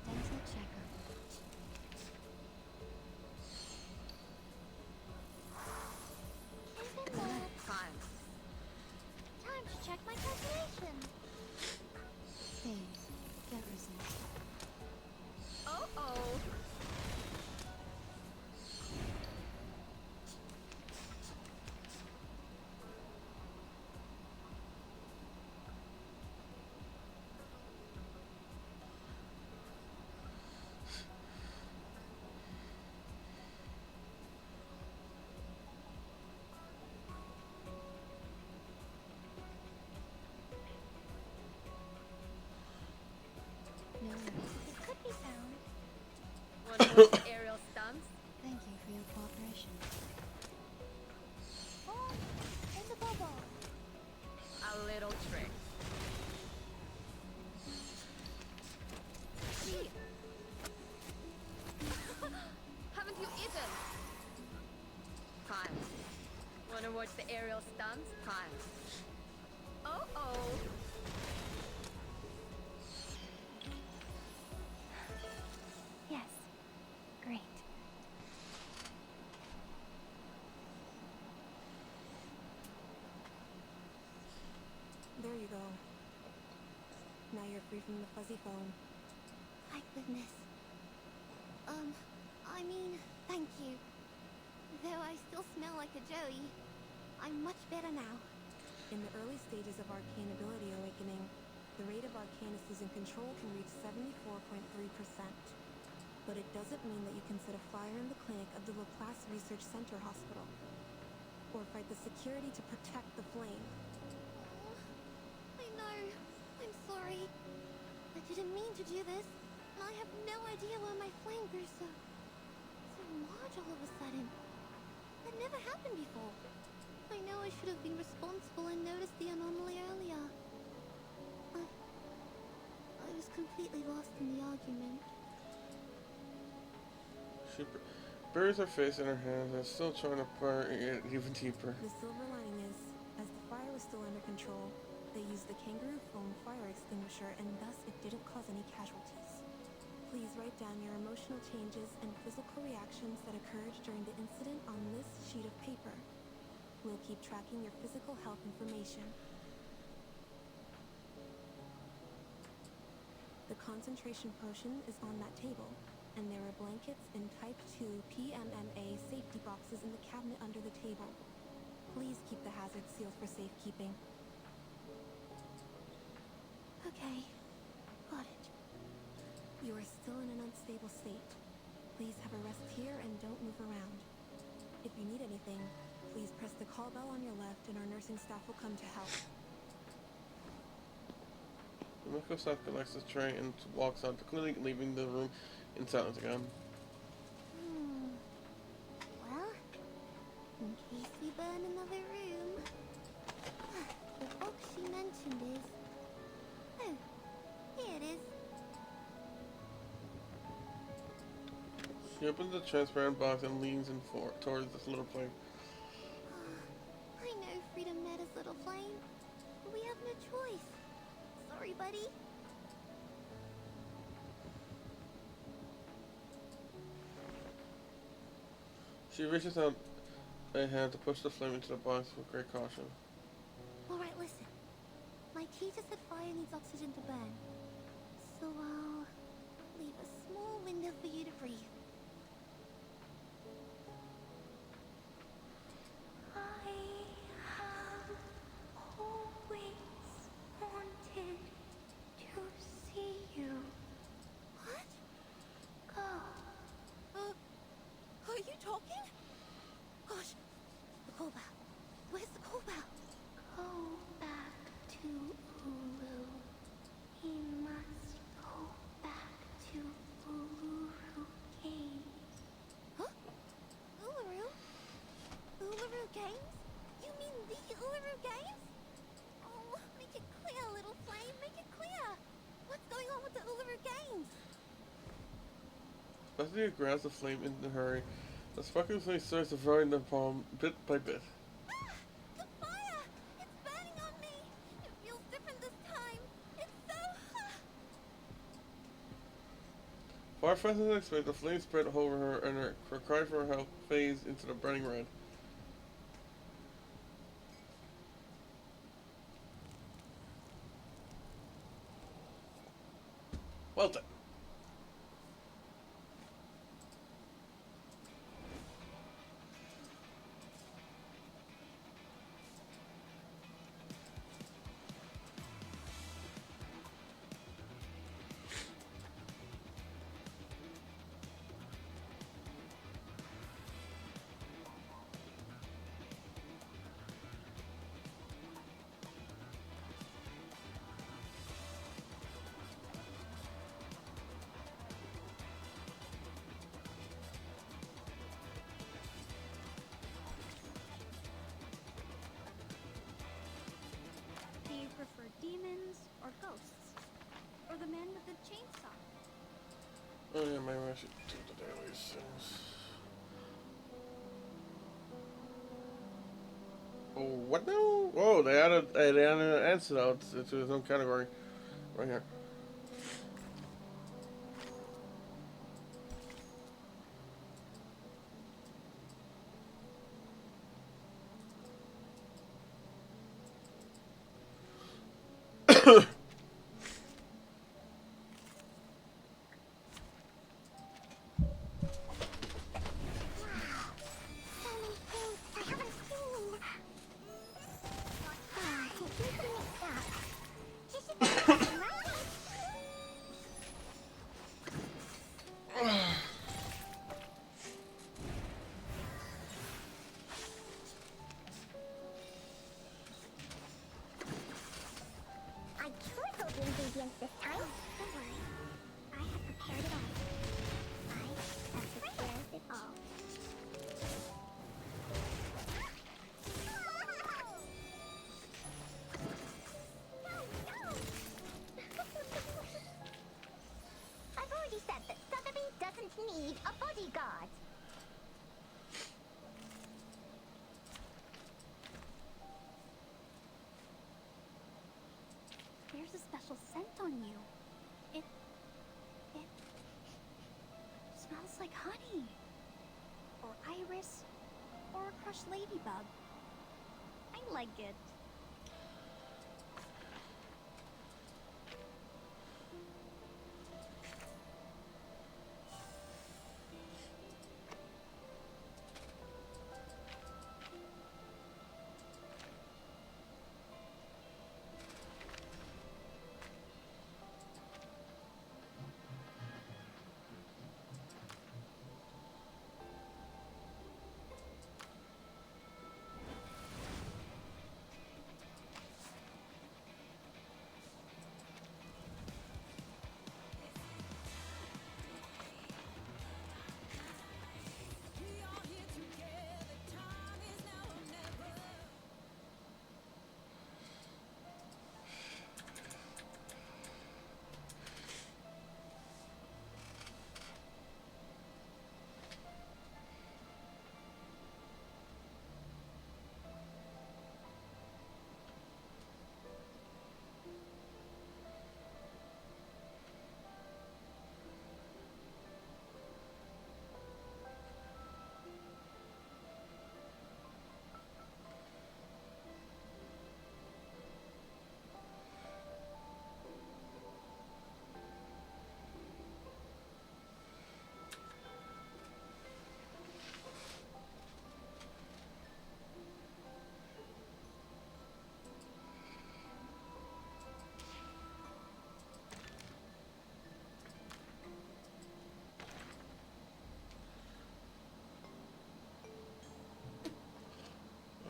Dental checker. Isn't that time? Time to check my calculation. Please, get results. Oh. No worries. It could be found. Want to watch the aerial stunts? Thank you for your cooperation. Oh, there's a bubble. A little trick. Gee. Haven't you eaten? Time. Want to watch the aerial stunts? Time. Oh. Yes. to go. Now you're free from the fuzzy phone. Thank goodness. I mean, thank you. Though I still smell like a Joey, I'm much better now. In the early stages of arcane ability awakening, the rate of arcanist losing control can reach 74.3%. But it doesn't mean that you can set a fire in the clinic of the Laplace Research Center Hospital, or fight the security to protect the flame. Oh, I know. I'm sorry. I didn't mean to do this, and I have no idea why my flame grew so large all of a sudden. That never happened before. I know I should have been responsible and noticed the anomaly earlier. I was completely lost in the argument. She buries her face in her hands and is still trying to burn it even deeper. The silver lining is, as the fire was still under control, they used the kangaroo foam fire extinguisher and thus it didn't cause any casualties. Please write down your emotional changes and physical reactions that occurred during the incident on this sheet of paper. We'll keep tracking your physical health information. The concentration potion is on that table, and there are blankets and Type 2 PMMA safety boxes in the cabinet under the table. Please keep the hazard sealed for safekeeping. Okay, got it. You are still in an unstable state. Please have a rest here and don't move around. If you need anything, please press the call bell on your left and our nursing staff will come to help. The medical staff collects the tray and walks out the clinic, leaving the room in silence again. Well, in case we burn another room, the box she mentioned is... Oh, here it is. She opens the transparent box and leans in towards this little flame. I know Freedom met his little flame, but we have no choice. Sorry, buddy. She reaches out a hand to push the flame into the box with great caution. Alright, listen. My teacher said fire needs oxygen to burn. So I'll leave a small window for you to breathe. I have always wanted to see you. What? Go. Are you talking? Gosh, the call bell. Where's the call bell? Go back to Uluru. He must go back to Uluru Games. Huh? Uluru? Uluru Games? You mean the Uluru Games? Oh, make it clear, little flame, make it clear. What's going on with the Uluru Games? Bethany grabs the flame in a hurry. The sparkling flame starts devouring the palm bit by bit. Ah! The fire! It's burning on me! It feels different this time. It's so... Far faster than expected, the flame spread over her and her cry for help fades into the burning red. Well done. Do you prefer demons or ghosts? Or the man with the chainsaw? Oh yeah, maybe I should do the daily things. Oh, what now? Oh, they added an answer out to his own category. Right here. So many things I haven't seen. You can mix up. She should be fine, right? I tripled the ingredients this time. Don't worry. I have prepared it all. I have prepared it all. I've already said that Sotheby doesn't need a bodyguard. There's a special scent on you. It smells like honey. Or iris. Or a crushed ladybug. I like it.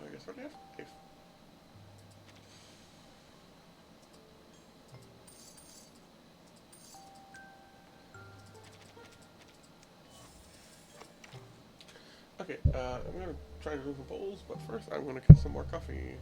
I guess what do you have? If. Okay, I'm gonna try to do some bowls, but first I'm gonna get some more coffee.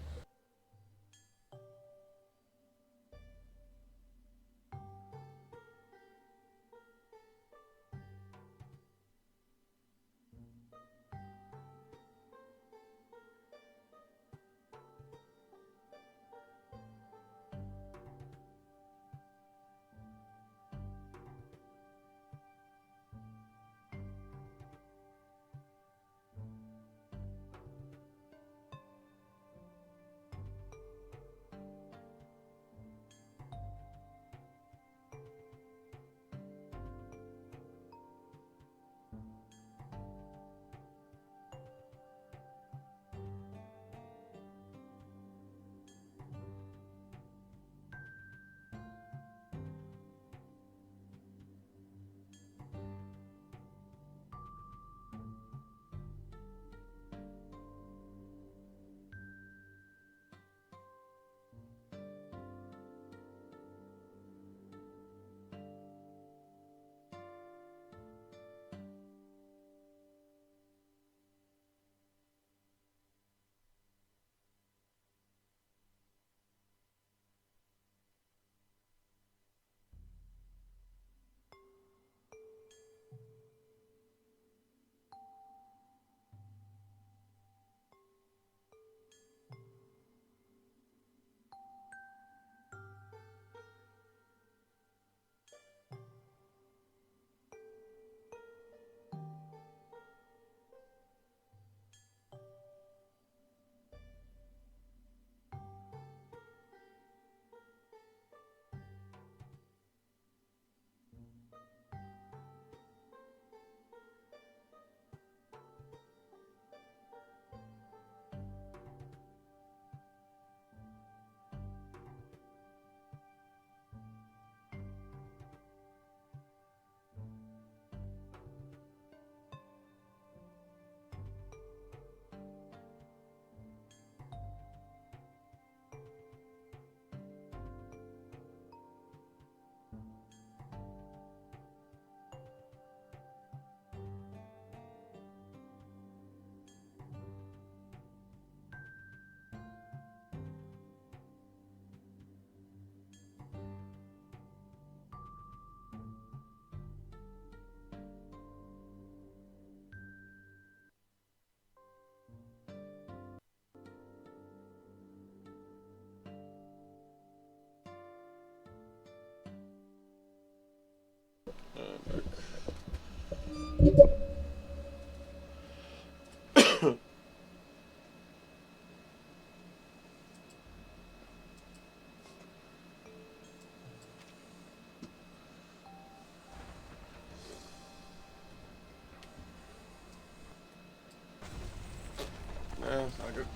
That's not good.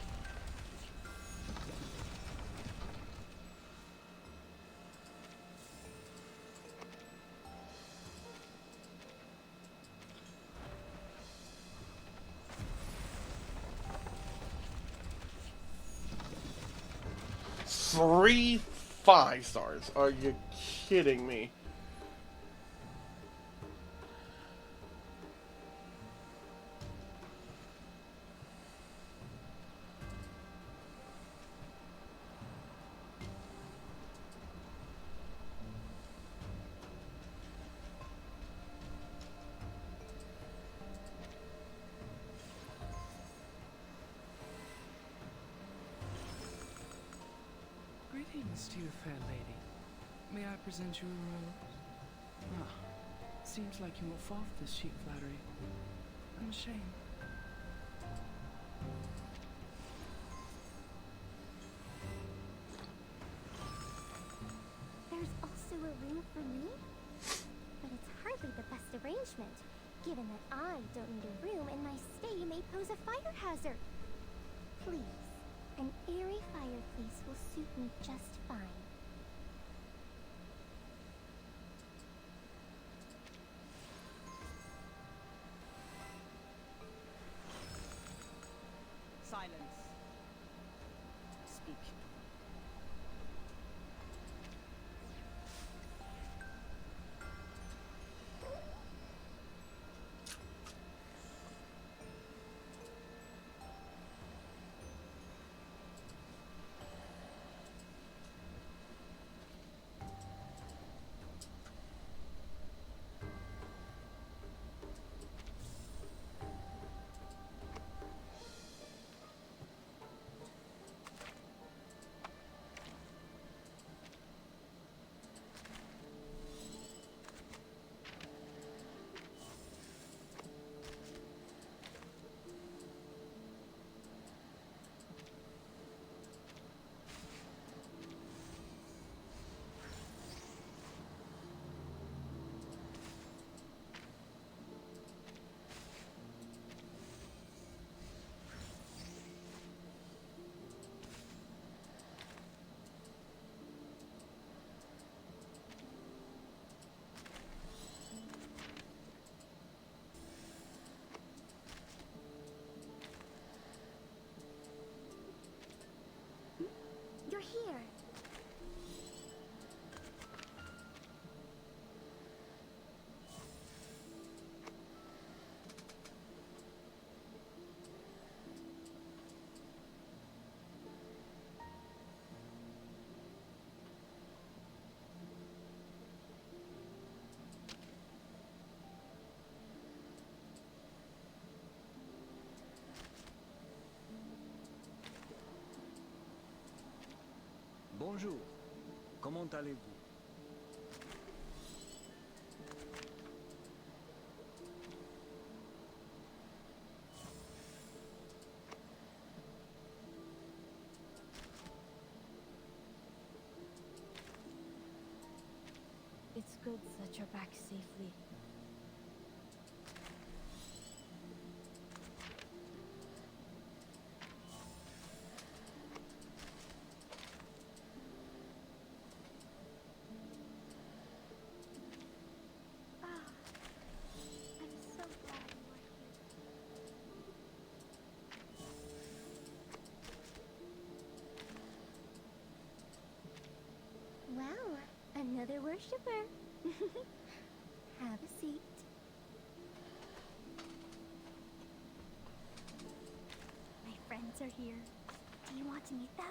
Three 5 stars. Are you kidding me? Greetings to you, fair lady. May I present you a rose? Ah, seems like you will fall for this cheap flattery. I'm ashamed. There's also a room for me? But it's hardly the best arrangement, given that I don't need a room and my stay may pose a fire hazard. Please, an airy fireplace will suit me just fine. Silence. Speak. You're here. Bonjour, comment allez-vous? It's good that you're back safely. Ah, I'm so glad you are here. Wow, another worshiper. Have a seat. My friends are here. Do you want to meet them?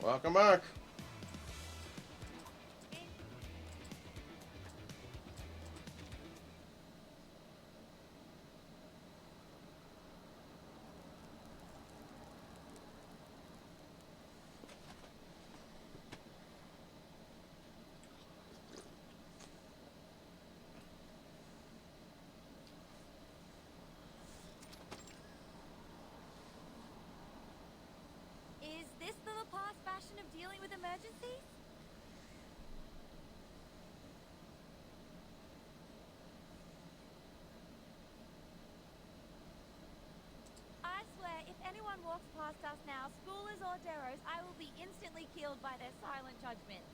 Welcome back. Pussies? I swear, if anyone walks past us now, schoolers or deros, I will be instantly killed by their silent judgments.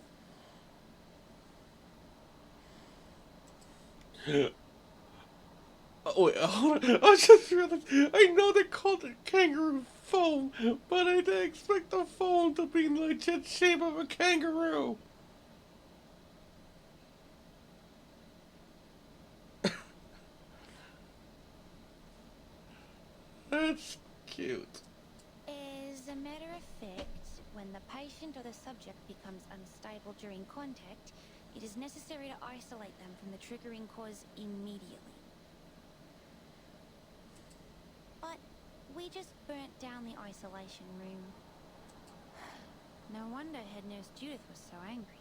Oh wait, hold on. I just realized, I know they called it kangaroo foam, but I didn't expect the foam to be in the legit shape of a kangaroo. That's cute. As a matter of fact, when the patient or the subject becomes unstable during contact, it is necessary to isolate them from the triggering cause immediately. But we just burnt down the isolation room. No wonder head nurse Judith was so angry.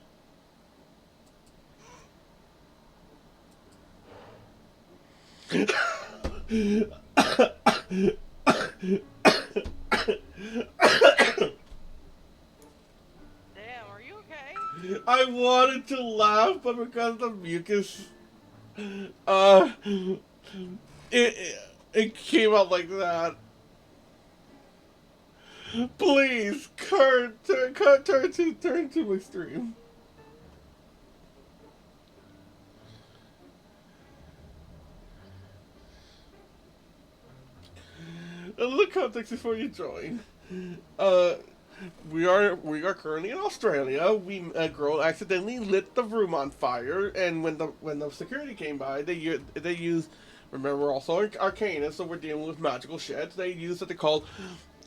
Damn, are you okay? I wanted to laugh, but because the mucus, it came out like that. Please, Kurt, turn to extreme. A little context before you join. We are currently in Australia. A girl accidentally lit the room on fire, and when the security came by, they used. Remember, we're also arcana, so we're dealing with magical shit. They used what they called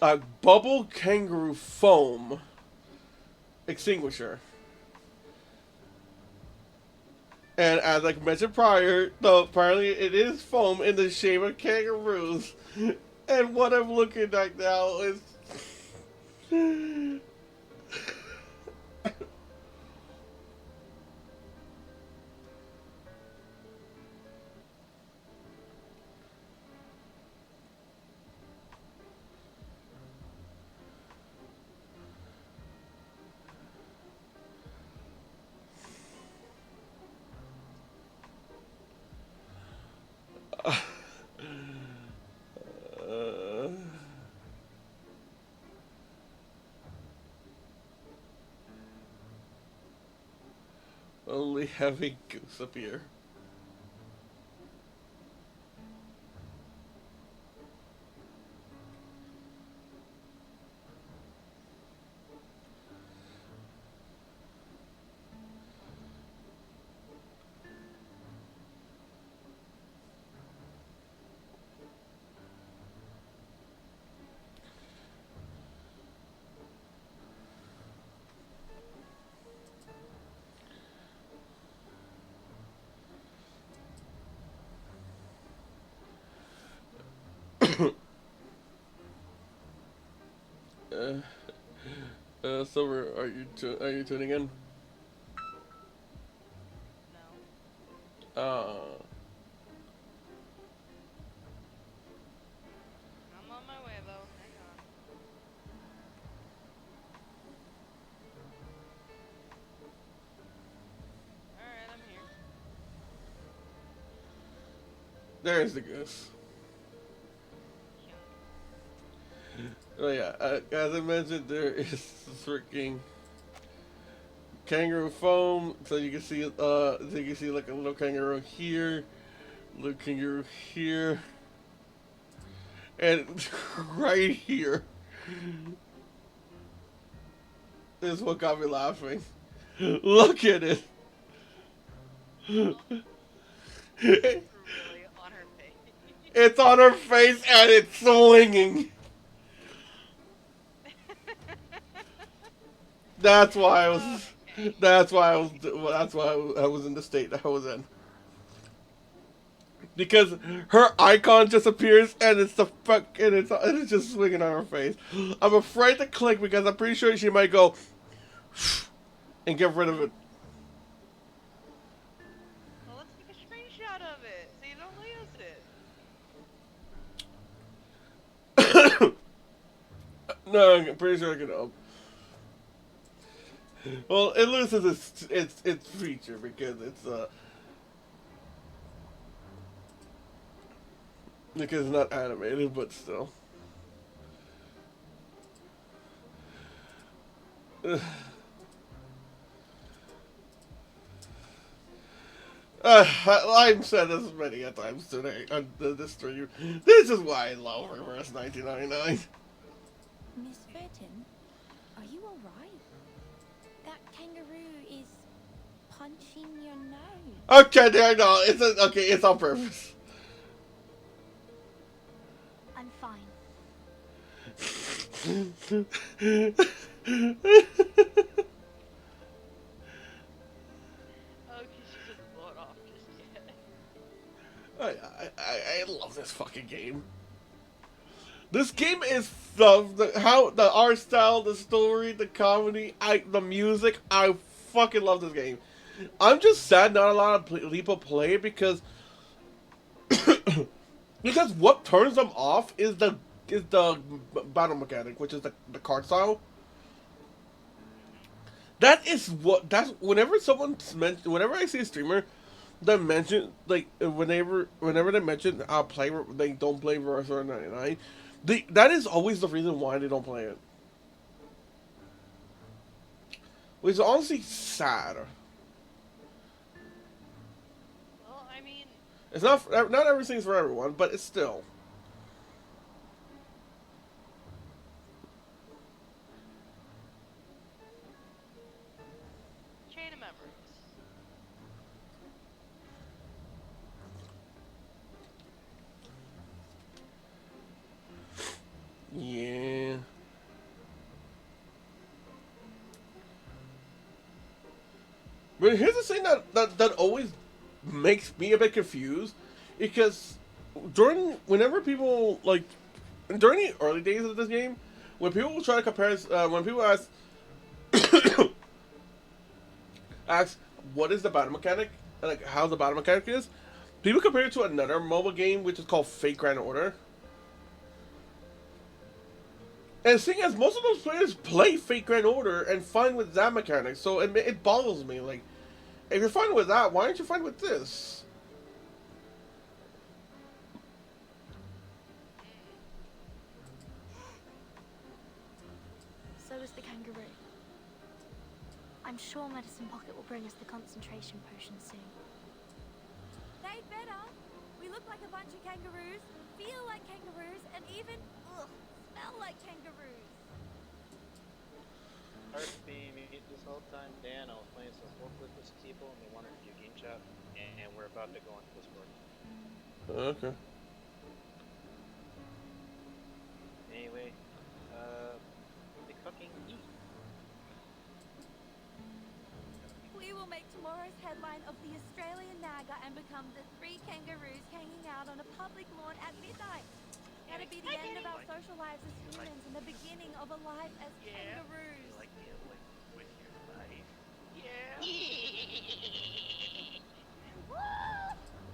a bubble kangaroo foam extinguisher. And as I mentioned prior, apparently it is foam in the shape of kangaroos. And what I'm looking at now is only having goose appear. Silver, are you tuning in? No. I'm on my way though. Hang on. Alright, I'm here. There's the goose. Oh yeah, as I mentioned, there is freaking kangaroo foam, so you can see like a little kangaroo here, little kangaroo here, and right here is what got me laughing. Look at it. Really on her face. It's on her face and it's swinging. That's why I was. Okay. That's why I was. That's why I was in the state that I was in. Because her icon just appears and it's the fuck and it's just swinging on her face. I'm afraid to click because I'm pretty sure she might go and get rid of it. Well, let's take a screenshot of it so you don't lose it. No, I'm pretty sure I can help. Well, it loses its feature because it's not animated, but still. I've said this many a times today on this stream. This is why I love Reverse 1999. Miss Burton, are you alright? That kangaroo is punching your nose. Okay, there, no, it's on purpose. I'm fine. Okay, she just blow it off just yet. I love this fucking game. This game is the art style, the story, the comedy, the music. I fucking love this game. I'm just sad not a lot of people play it because because what turns them off is the battle mechanic, which is the card style. That's whenever whenever I see a streamer that mention like whenever they mention they don't play Verse 99, that is always the reason why they don't play it. Which is honestly sad. Well, I mean, It's not everything's for everyone, but it's still. chain of memories. Yeah. But here's the thing that always makes me a bit confused, because whenever people like during the early days of this game, when people try to compare, when people ask what is the battle mechanic, like how the battle mechanic is, people compare it to another mobile game which is called Fate Grand Order. And seeing as most of those players play Fate Grand Order and fine with that mechanic, so it boggles me. Like, if you're fine with that, why aren't you fine with this? So is the kangaroo. I'm sure Medicine Pocket will bring us the concentration potion soon. They'd better. We look like a bunch of kangaroos, feel like kangaroos, and even, smell like kangaroos. Hard to be mute this whole time, Dan. I was playing some forklift with some people and they wanted to do game chat, and we're about to go on Discord. Okay. Anyway, they fucking eat. We will make tomorrow's headline of the Australian Naga and become the 3 kangaroos hanging out on a public lawn at midnight. That'll be the end of our social lives as humans and the beginning of a life as kangaroos. You like gambling with your life?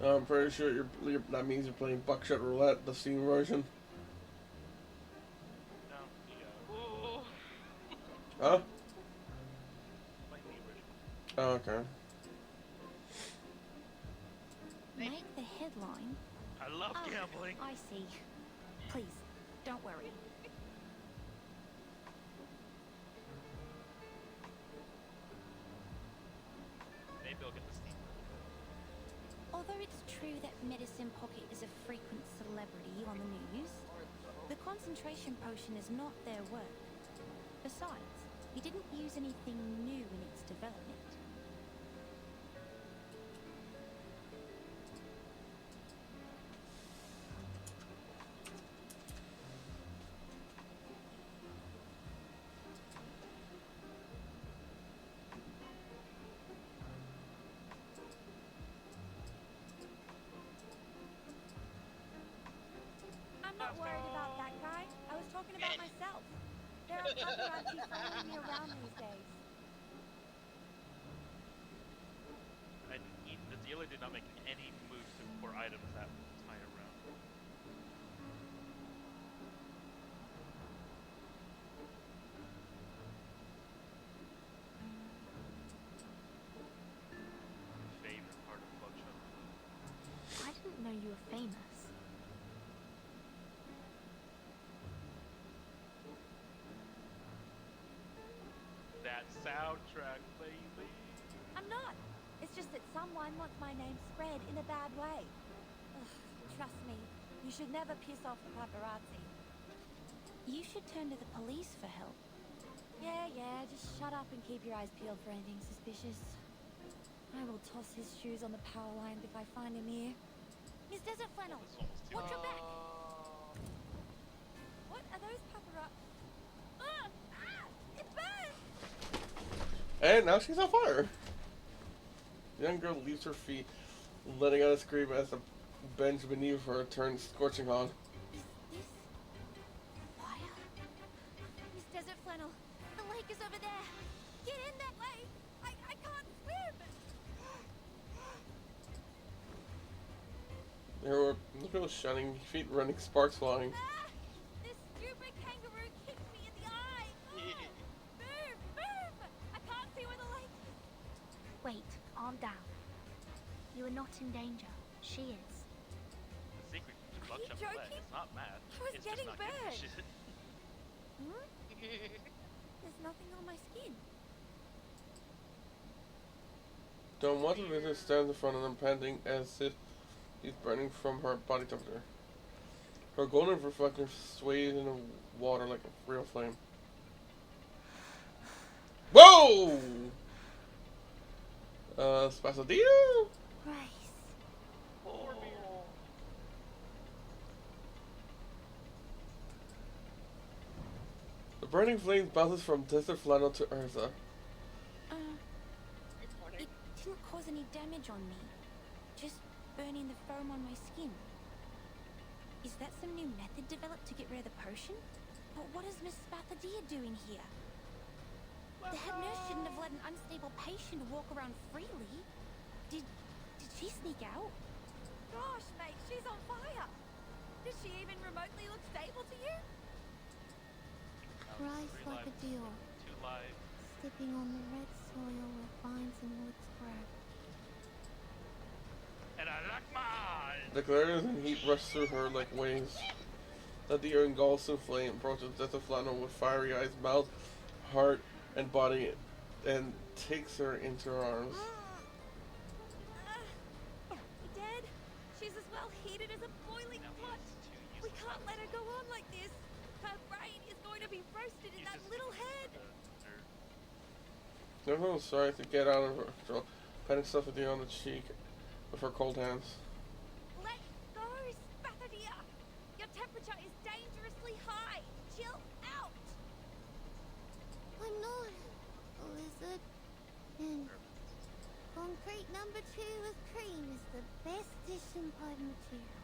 Yeah. I'm pretty sure that means you're playing Buckshot Roulette, the Steam version. No, Ooh. Huh? like the original. Oh, okay. Make the headline. I love Oh, gambling. I see. Please, don't worry. Maybe I'll get the Steam. Although it's true that Medicine Pocket is a frequent celebrity on the news, the concentration potion is not their work. Besides, it didn't use anything new in its development. I'm not worried about that guy. I was talking about myself. There are paparazzi following me around these days. And the dealer did not make any moves for items that time around. that soundtrack, baby. I'm not. It's just that someone wants my name spread in a bad way. Ugh, trust me, you should never piss off the paparazzi. You should turn to the police for help. Yeah, just shut up and keep your eyes peeled for anything suspicious. I will toss his shoes on the power lines if I find him here. Miss Desert Flannel, This is almost too watch your back. What are those paparazzi? It burns! And now she's on fire. The young girl leaves her feet, letting out a scream as the bench beneath her turns scorching hot. Is this fire? Miss Desert Flannel, the lake is over there. Get in that lake! I can't swim! There were little shining feet running, sparks flying. This stupid kangaroo kicked me in the eye! Move! I can't see where the lake is. Wait, arm down. You are not in danger. She is. The secret to Are you buckshot leg joking? is not math. I was It's getting just not giving a burned. shit. There's nothing on my skin. Don Watson visitor stands in front of them, panting as if he's burning from her body temperature. Her golden reflector sways in the water like a real flame. Whoa! Spasadillo? Grace. The burning flames bounces from Desert Flannel to Urza. It didn't cause any damage on me. Just burning the foam on my skin. Is that some new method developed to get rid of the potion? But what is Miss Spathadia doing here? The head nurse shouldn't have let an unstable patient walk around freely. Did she sneak out? Gosh, mate, she's on fire. Does she even remotely look stable to you? Rise like a deer, 2 lives. stepping on the red soil where vines and woods grow. And I like mine. The glares and heat rush through her like waves. The deer engulfs in flame, approaches Desert Flannel with fiery eyes, mouth, heart, and body, and takes her into her arms. Dead? She's as well heated as a boiling pot. We can't let her go on like this. Her brain is going to be roasted in that little head. Everyone's trying to get out of her control, patting Spathadia on the cheek with her cold hands. Let go, Spathadia. Your temperature is dangerously high. Chill out. I'm not a lizard. And concrete number 2 with cream is the best dish in pod material.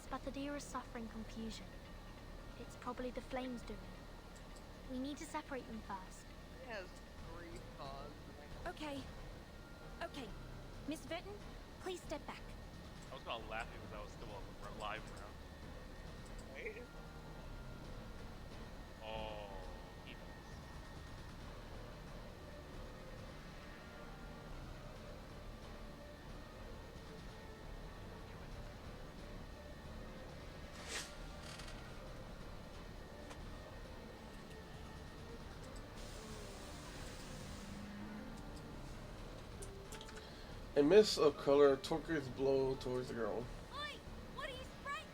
Spathadia is suffering confusion. It's probably the flames doing it. We need to separate them first. He has 3 cons. Okay. Miss Verton, please step back. I was gonna laugh because I was still alive around. Wait. Oh, he knows. A mist of color turquoise blow towards the girl. Oi, what are you spraying?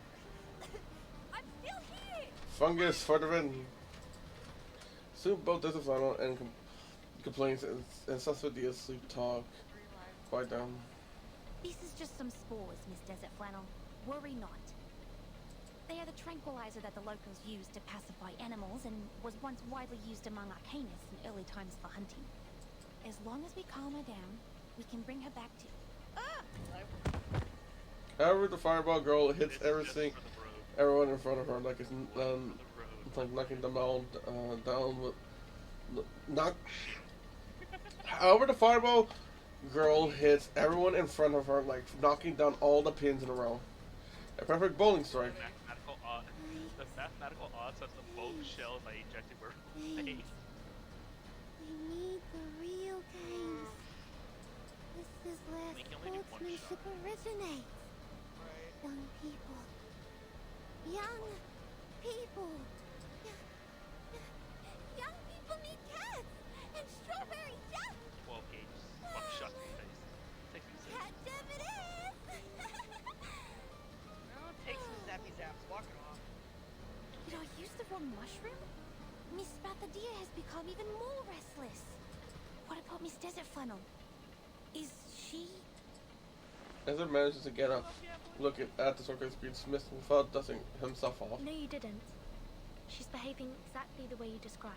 I'm still here. Fungus further in. Soon both Desert Flannel and complaints and Spathadia sleep talk quiet down. This is just some spores, Miss Desert Flannel. Worry not. They are the tranquilizer that the locals use to pacify animals and was once widely used among arcanists in early times for hunting. As long as we calm her down, we can bring her back to... However, the fireball girl hits everything, For the road. everyone in front of her like it's For the road. like knocking them all down with knock. However, the fireball girl hits everyone in front of her like knocking down all the pins in a row. A perfect bowling strike. The mathematical odds of the both shells I ejected were fake. We need the real games. This is where We can only do one sportsmanship originates. Young people. Young people. Young people need the wrong mushroom? Miss Spathadia has become even more restless. What about Miss Desert Flannel? Is she... Ezra manages to get up, look at the circus being dismissed without dusting himself off. No, you didn't. She's behaving exactly the way you described.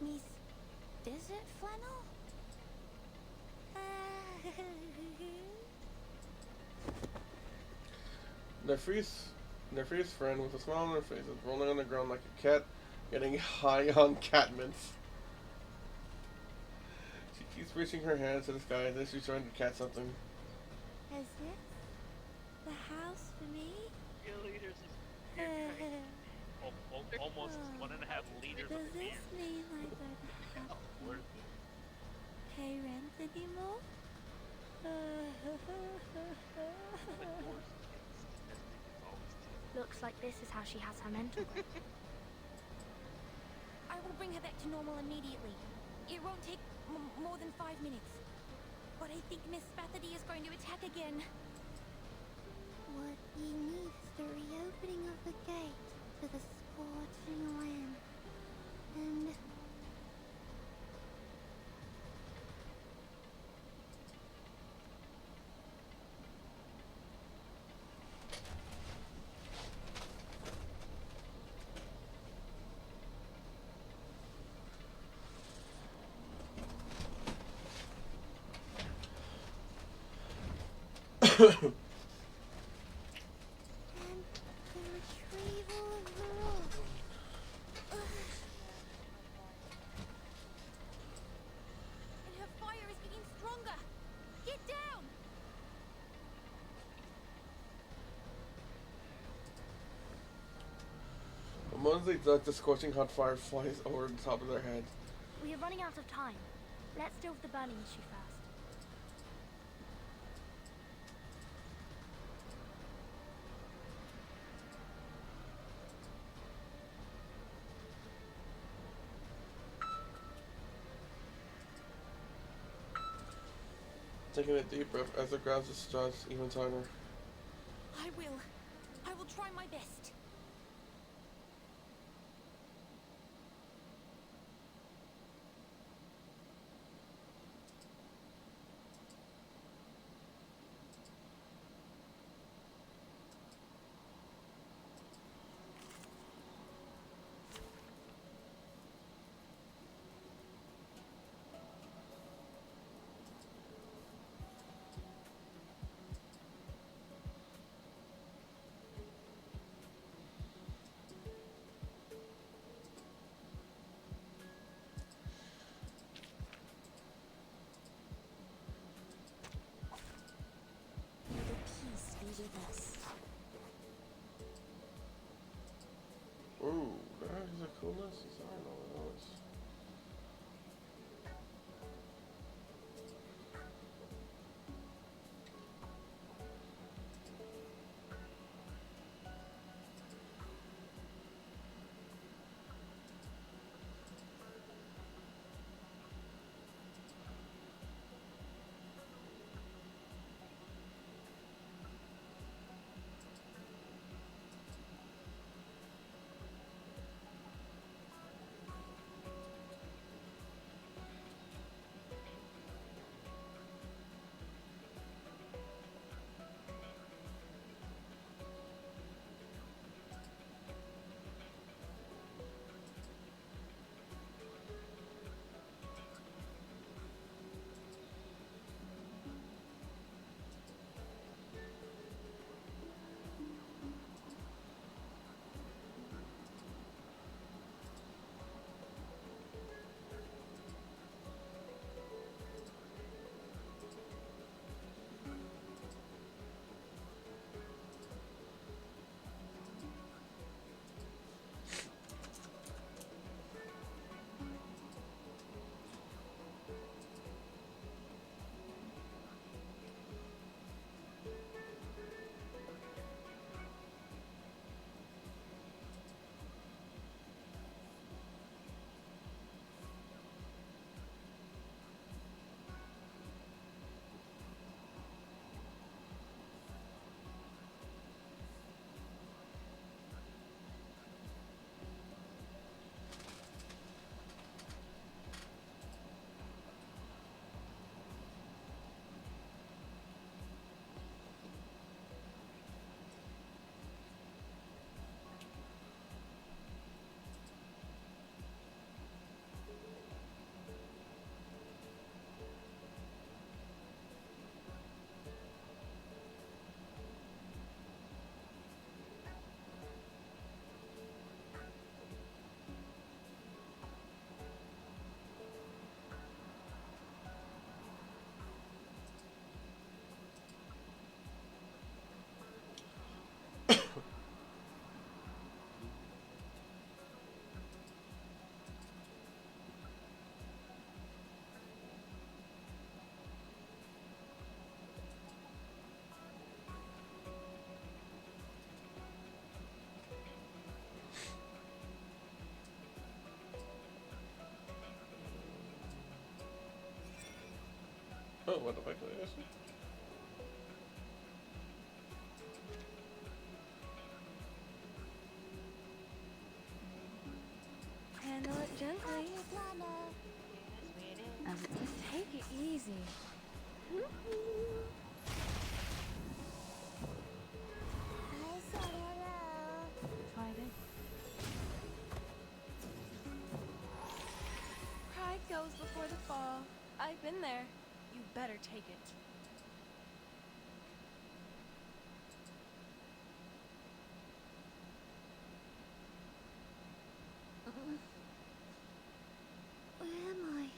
Miss Desert Flannel? Nefri's friend, with a smile on her face, is rolling on the ground like a cat getting high on cat mints. She keeps reaching her hands to the sky as if she's trying to catch something. Is this the house for me? Liters is almost 1.5 liters Does of beer. this mean I don't have Worth to pay rent anymore? Looks like this is how she has her mental break. I will bring her back to normal immediately. It won't take more than 5 minutes. But I think Miss Spathadia is going to attack again. What ye need is the reopening of the gate to the scorching land. And the retrieval of the rock. And her fire is getting stronger. Get down! Once they duck, the scorching hot fire flies over the top of their heads. We are running out of time. Let's deal with the burning issue first. Taking a deep breath, Ezra grabs the straps even tighter. I will try my best. Oh, what the fuck is this? Handle it gently. Just take it easy. I said hello. Tried it. Pride goes before the fall. I've been there. You better take it. Where am I?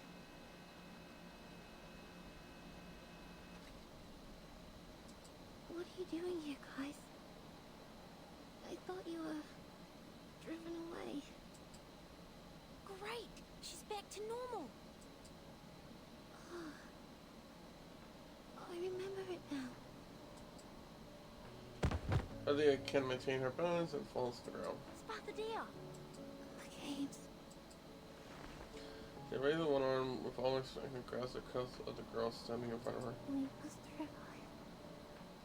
What are you doing here, guys? I thought you were driven away. Great! She's back to normal. I remember it now. Alia can maintain her balance and falls to the ground. Sparthadia! The games. She raises one arm with all her strength and grabs the cuffs of the girl standing in front of her. We must revive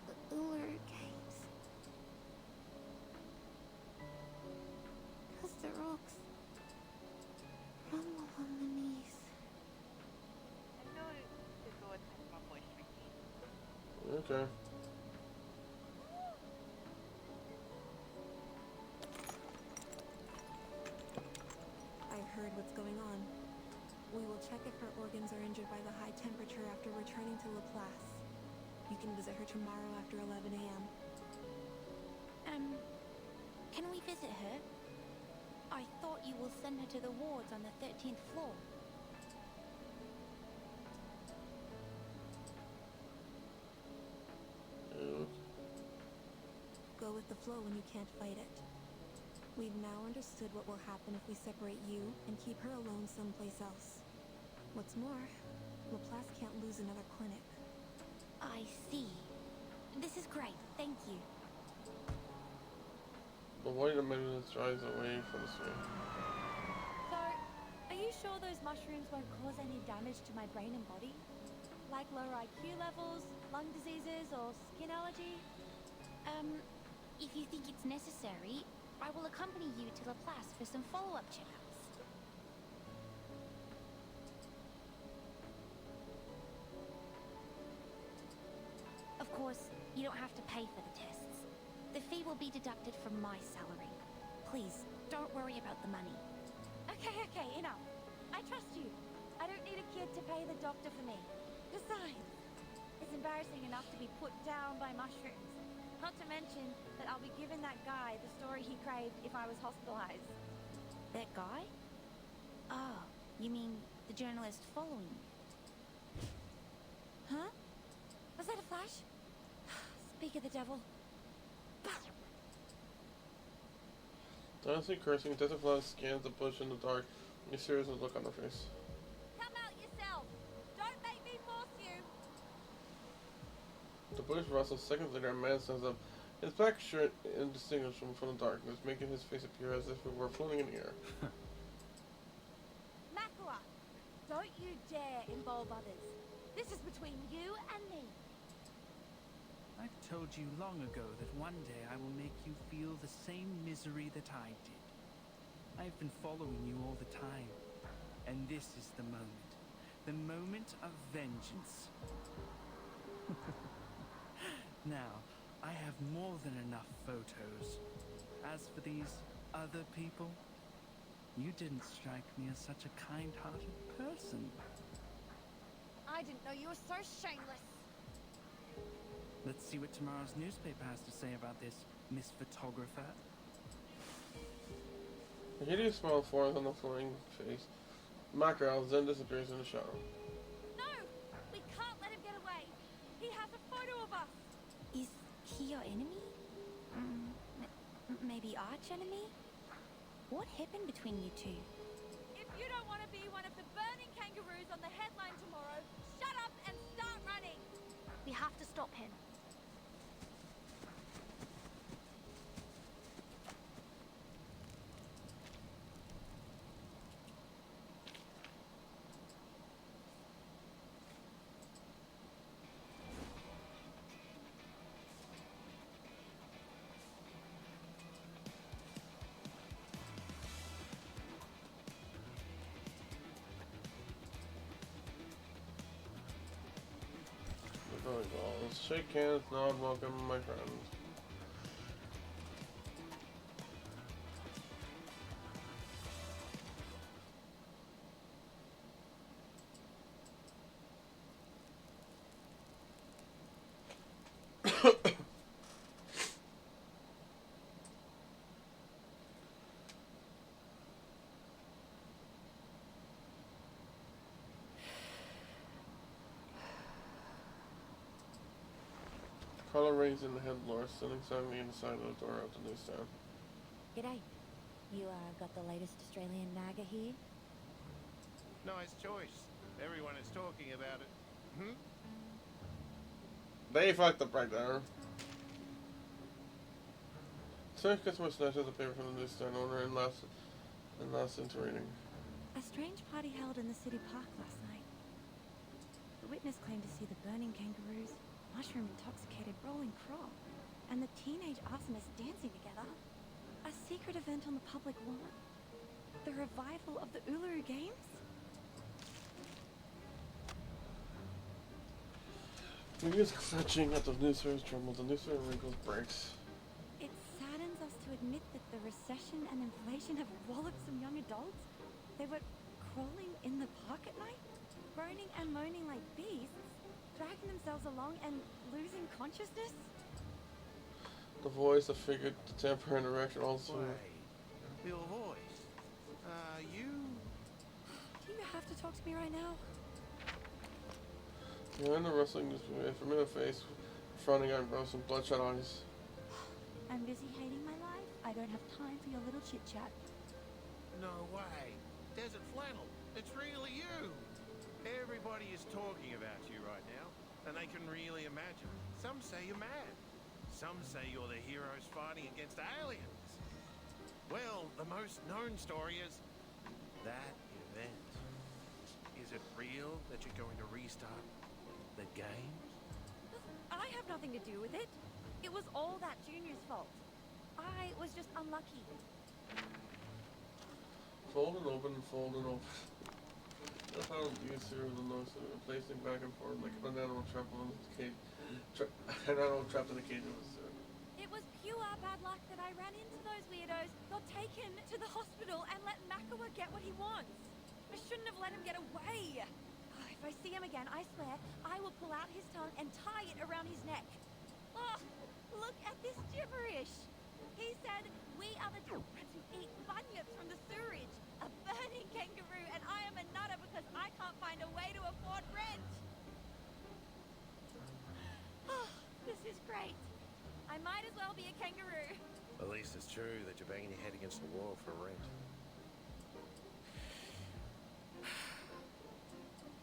the Uluru games. As the rocks rumble on the knees. I know to go attend my voice routine. Okay. I've heard what's going on. We will check if her organs are injured by the high temperature after returning to Laplace. You can visit her tomorrow after 11 a.m. Can we visit her? I thought you will send her to the wards on the 13th floor. Go with the flow when you can't fight it. We've now understood what will happen if we separate you and keep her alone someplace else. What's more, Laplace can't lose another clinic. I see. This is great, thank you. But wait a minute, it drives away from the screen. So, are you sure those mushrooms won't cause any damage to my brain and body? Like lower IQ levels, lung diseases, or skin allergy? If you think it's necessary, I will accompany you to Laplace for some follow-up checkups. Of course, you don't have to pay for the tests. The fee will be deducted from my salary. Please, don't worry about the money. Okay, enough. I trust you. I don't need a kid to pay the doctor for me. Besides, it's embarrassing enough to be put down by mushrooms. Not to mention that I'll be giving that guy the story he craved if I was hospitalized. That guy? Oh, you mean the journalist following you? Huh? Was that a flash? Speak of the devil. Honestly cursing, Desaflow scans the bush in the dark, a serious look on her face. Come out yourself! Don't make me force you! The bush rustles. Seconds later, a man stands up, his black shirt indistinguishable from the darkness, making his face appear as if it were floating in the air. Makua! Don't you dare involve others. This is between you and me. I've told you long ago that one day I will make you feel the same misery that I did. I've been following you all the time, and this is the moment of vengeance. Now, I have more than enough photos. As for these other people, you didn't strike me as such a kind-hearted person. I didn't know you were so shameless. Let's see what tomorrow's newspaper has to say about this, Miss Photographer. A hideous smile forms on the flowing face. Mackerel then disappears in the shadow. No! We can't let him get away. He has a photo of us. Is he your enemy? Maybe arch enemy? What happened between you two? If you don't want to be one of the burning kangaroos on the headline tomorrow, shut up and start running. We have to stop him. Oh my god. Shake hands, nod, welcome, my friends. Color rings in the head lore, sitting silently inside the door of the newsstand. G'day. You got the latest Australian naga here? Nice choice. Everyone is talking about it. Hmm? They fucked up right there. Sonic gets my snatches of paper from the newsstand owner and laughs into reading. A strange party held in the city park last night. The witness claimed to see the burning kangaroos, mushroom-intoxicated rolling crop, and the teenage arsonists dancing together. A secret event on the public lawn? The revival of the Uluru Games? We use clutching at the newspaper's tremble. The newspaper wrinkles breaks. It saddens us to admit that the recession and inflation have walloped some young adults. They were crawling in the park at night, groaning and moaning like beasts, dragging themselves along and losing consciousness. The voice, the figure, the temper, and direction also. Wait, your voice. You... Do you have to talk to me right now? Behind the rustling newspaper, a familiar face, frowning eyebrows, and bloodshot eyes. I'm busy hating my life. I don't have time for your little chit-chat. No way. Desert Flannel, it's really you. Everybody is talking about you right now, and they can really imagine. Some say you're mad. Some say you're the heroes fighting against aliens. Well, the most known story is that event. Is it real that you're going to restart the games? I have nothing to do with it. It was all that Junior's fault. I was just unlucky. Fold and open, fold and open. That's how you see the notes of placing back and forth like an animal trapped in the cage. An animal trapped in a cage of a suit. It was pure bad luck that I ran into those weirdos, got taken to the hospital, and let Makawa get what he wants. I shouldn't have let him get away. Oh, if I see him again, I swear, I will pull out his tongue and tie it around his neck. Oh, look at this gibberish. He said, we are the children who eat bunyips from the sewerage, a burning kangaroo, and I am a nutter because I can't find a way to afford rent. Oh, this is great. I might as well be a kangaroo. At least it's true that you're banging your head against the wall for rent.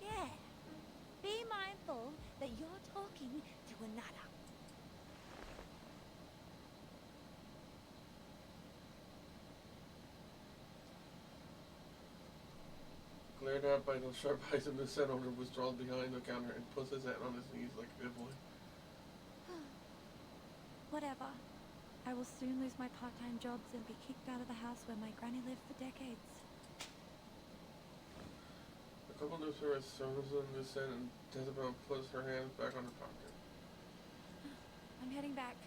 Yeah. Be mindful that you're talking to a nutter. Glared at by the sharp eyes of the set owner withdraws behind the counter and puts his hand on his knees like a good boy. Whatever. I will soon lose my part-time jobs and be kicked out of the house where my granny lived for decades. The couple newspapers serves in the set and Jezebel puts her hands back on her pocket. I'm heading back.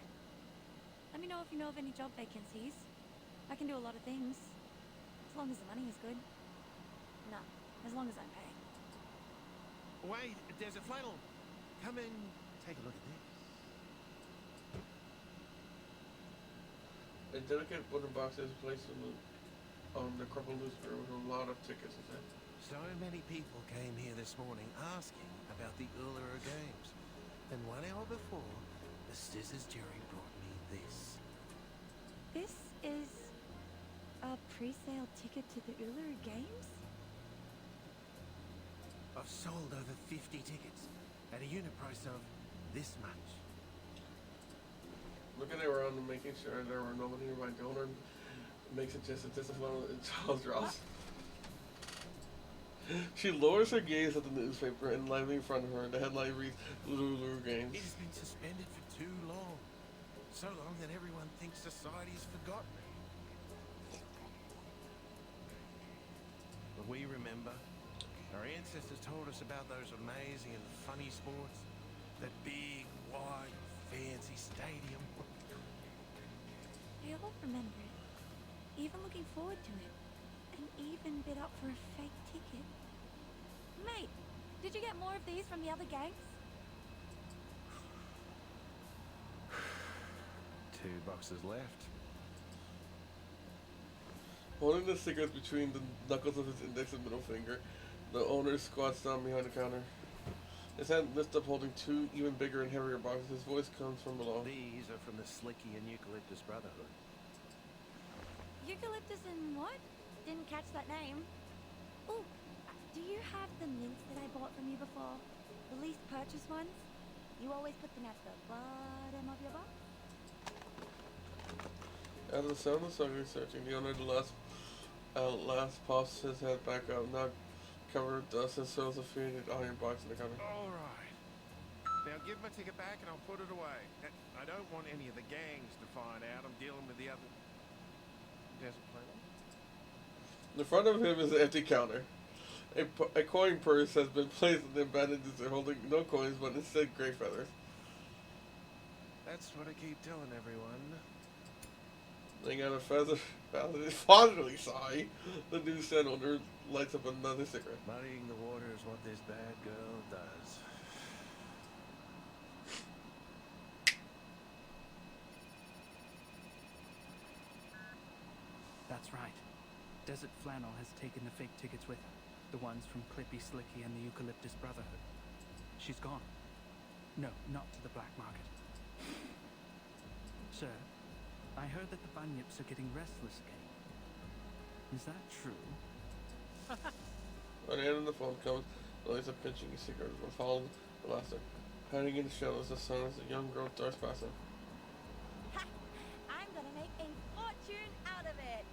Let me know if you know of any job vacancies. I can do a lot of things. As long as the money is good. No, as long as I'm paying. Wait, Desert Flannel. Come and take a look at this. A delicate wooden box is placed on the crumpled newspaper with a lot of tickets in it. So many people came here this morning asking about the Uluru Games. And 1 hour before, the Scissors Jerry brought me this. This is a pre-sale ticket to the Uluru Games? I've sold over 50 tickets at a unit price of this much. Looking around and making sure there were nobody nearby, the owner makes it just a discipline and Charles draws. She lowers her gaze at the newspaper and lively in front of her. The headline reads, Uluru Games. It has been suspended for too long. So long that everyone thinks society's forgotten it. But we remember. Our ancestors told us about those amazing and funny sports. That big, wide, fancy stadium. They all remember it, even looking forward to it, and even bid up for a fake ticket. Mate, did you get more of these from the other gangs? Two boxes left. Holding the cigarettes between the knuckles of his index and middle finger, the owner squats down behind the counter. His hand lifts up holding two even bigger and heavier boxes. His voice comes from below. These are from the Slicky and Eucalyptus Brotherhood. Eucalyptus and what? Didn't catch that name. Oh, do you have the mints that I bought from you before? The least purchase ones? You always put them at the bottom of your box? As the sound of song is searching, the owner last pops his head back up, now covered with dust, and shows a faded iron box in the counter. All right. Now give my ticket back and I'll put it away. I don't want any of the gangs to find out I'm dealing with the other desert planet. In front of him is an empty counter. A coin purse has been placed in the abandoned dessert, holding no coins, but instead gray feathers. That's what I keep telling everyone. Laying out a feather, fondly sigh, the newsstand owner lights up another cigarette. Muddying the water is what this bad girl does. That's right. Desert Flannel has taken the fake tickets with her. The ones from Clippy, Slicky, and the Eucalyptus Brotherhood. She's gone. No, not to the black market. Sir, I heard that the Bunyips are getting restless again. Is that true? On the end of the phone comes Eliza pinching a cigarette with following the laughter. Hiding in the shadows, the sun as a young girl darts past him. Ha! I'm gonna make a fortune out of it!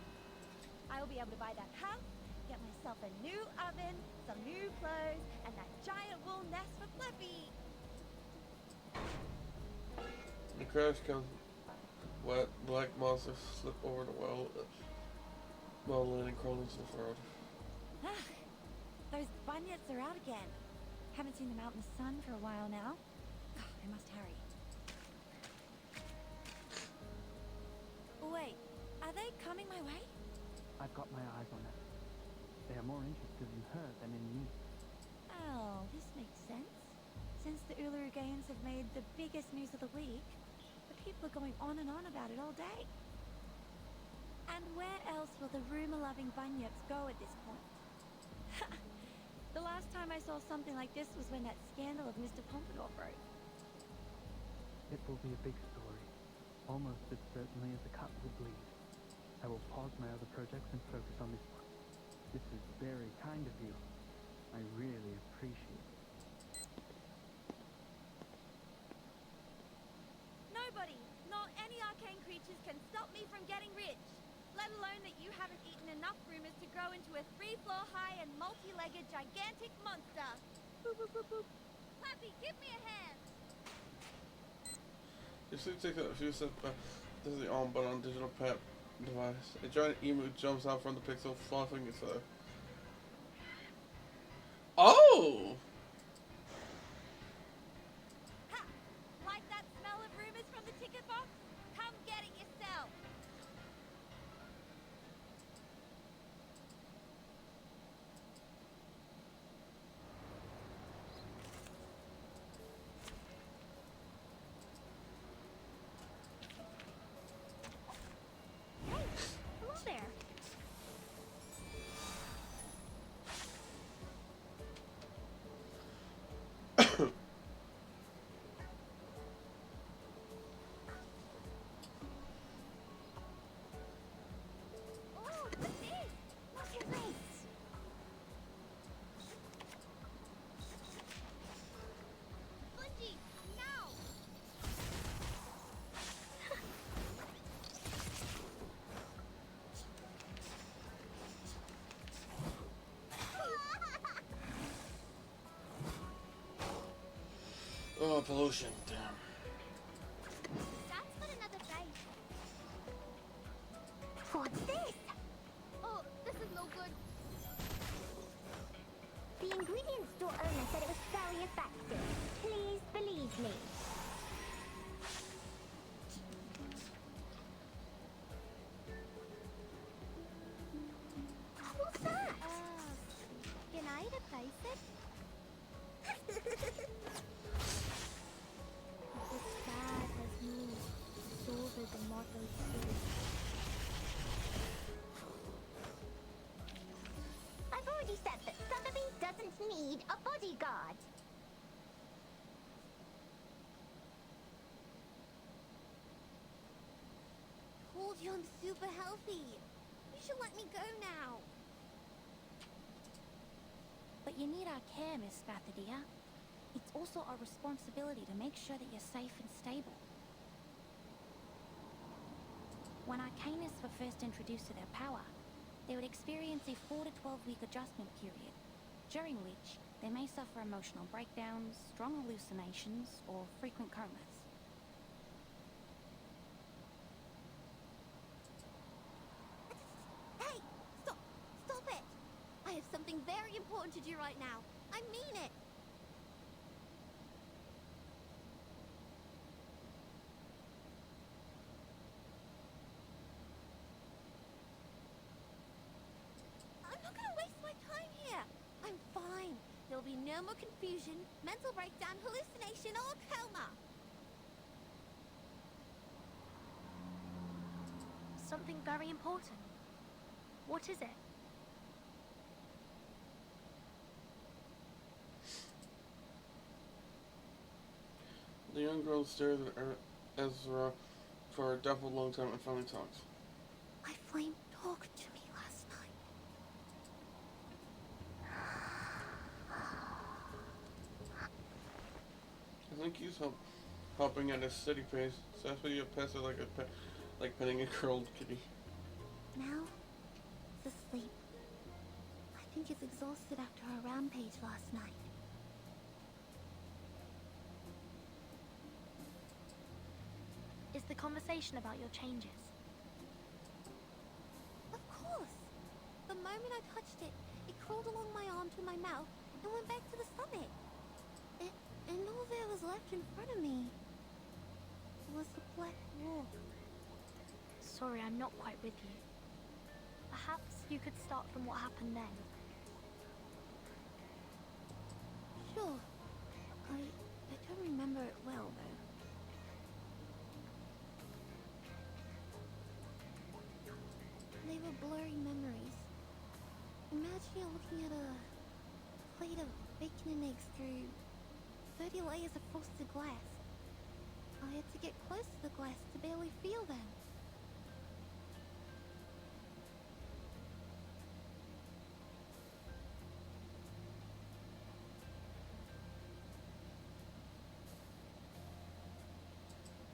I will be able to buy that house, get myself a new oven, some new clothes, and that giant wool nest for Flippy! The crash comes. Wet, black monsters slip over the well land and crawl into the road. Those bunyips are out again. Haven't seen them out in the sun for a while now. I must hurry. Wait, are they coming my way? I've got my eyes on them. They are more interested in her than in me. Oh, this makes sense. Since the Uluru Games have made the biggest news of the week, people are going on and on about it all day. And where else will the rumor-loving bunyips go at this point? The last time I saw something like this was when that scandal of Mr. Pompadour broke. It will be a big story, almost as certainly as the cut will bleed. I will pause my other projects and focus on this one. This is very kind of you. I really appreciate it. Nobody, not any arcane creatures can stop me from getting rich. Let alone that you haven't eaten enough rumors to grow into a 3-floor high and multi-legged gigantic monster. Boop, boop, boop, boop. Clappy, give me a hand. You see, take a few steps back. This is the on button on digital pet device. A giant emu jumps out from the pixel, fluffing its feather. Oh! Ha! Like that smell of rumors from the ticket box? Come get it yourself. Hey, hello there. Oh, what's this? Look at this. Bungie, now! Oh, pollution. Damn. That's for another day. What's this? Oh, this is no good. The ingredient store owner said it was very effective. Please believe leave me. What's that? Can I replace it? It's bad as me. So will the mortal spirit. I've already said that Sotheby doesn't need a bodyguard. Told you I'm super healthy. You should let me go now. But you need our care, Miss Spathadia. It's also our responsibility to make sure that you're safe and stable. When Arcanists were first introduced to their power, they would experience a 4 to 12-week adjustment period, during which they may suffer emotional breakdowns, strong hallucinations, or frequent comas. Hey! Stop! Stop it! I have something very important to do right now. I mean it! I'm not gonna waste my time here. I'm fine. There'll be no more confusion, mental breakdown, hallucination, or coma. Something very important. What is it? The young girl stares at Ezra for a double long time and finally talks. My flame talked to me last night. I think he's helping at a steady pace. So that's why you pass it like a pet, like petting a curled kitty. Now, it's asleep. I think it's exhausted after our rampage last night. Is the conversation about your changes? Of course! The moment I touched it, it crawled along my arm to my mouth and went back to the stomach. And all there was left in front of me was the black wall. Sorry, I'm not quite with you. Perhaps you could start from what happened then. Sure. I don't remember it well, though. They were blurry memories. Imagine you're looking at a plate of bacon and eggs through 30 layers of frosted glass. I had to get close to the glass to barely feel them.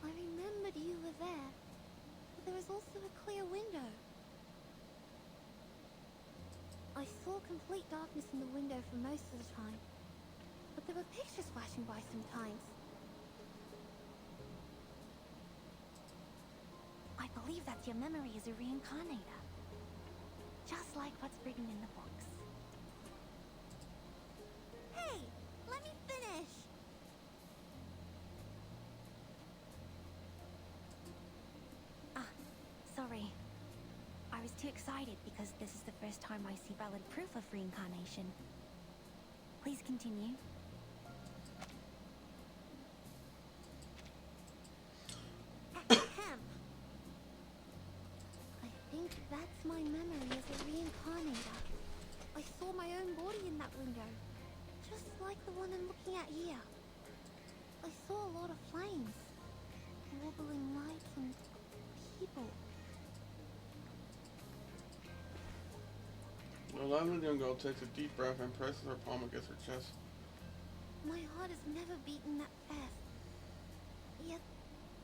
I remembered you were there, but there was also a clear window. I saw complete darkness in the window for most of the time, but there were pictures flashing by sometimes. I believe that your memory is a reincarnator. Just like what's written in the books. Hey, let me finish! Sorry. I was too excited because this is the first time I see valid proof of reincarnation. Please continue. Ahem. I think that's my memory as a reincarnator. I saw my own body in that window, just like the one I'm looking at here. I saw a lot of flames, wobbling lights and people. The lively young girl takes a deep breath and presses her palm against her chest. My heart has never beaten that fast. Yet,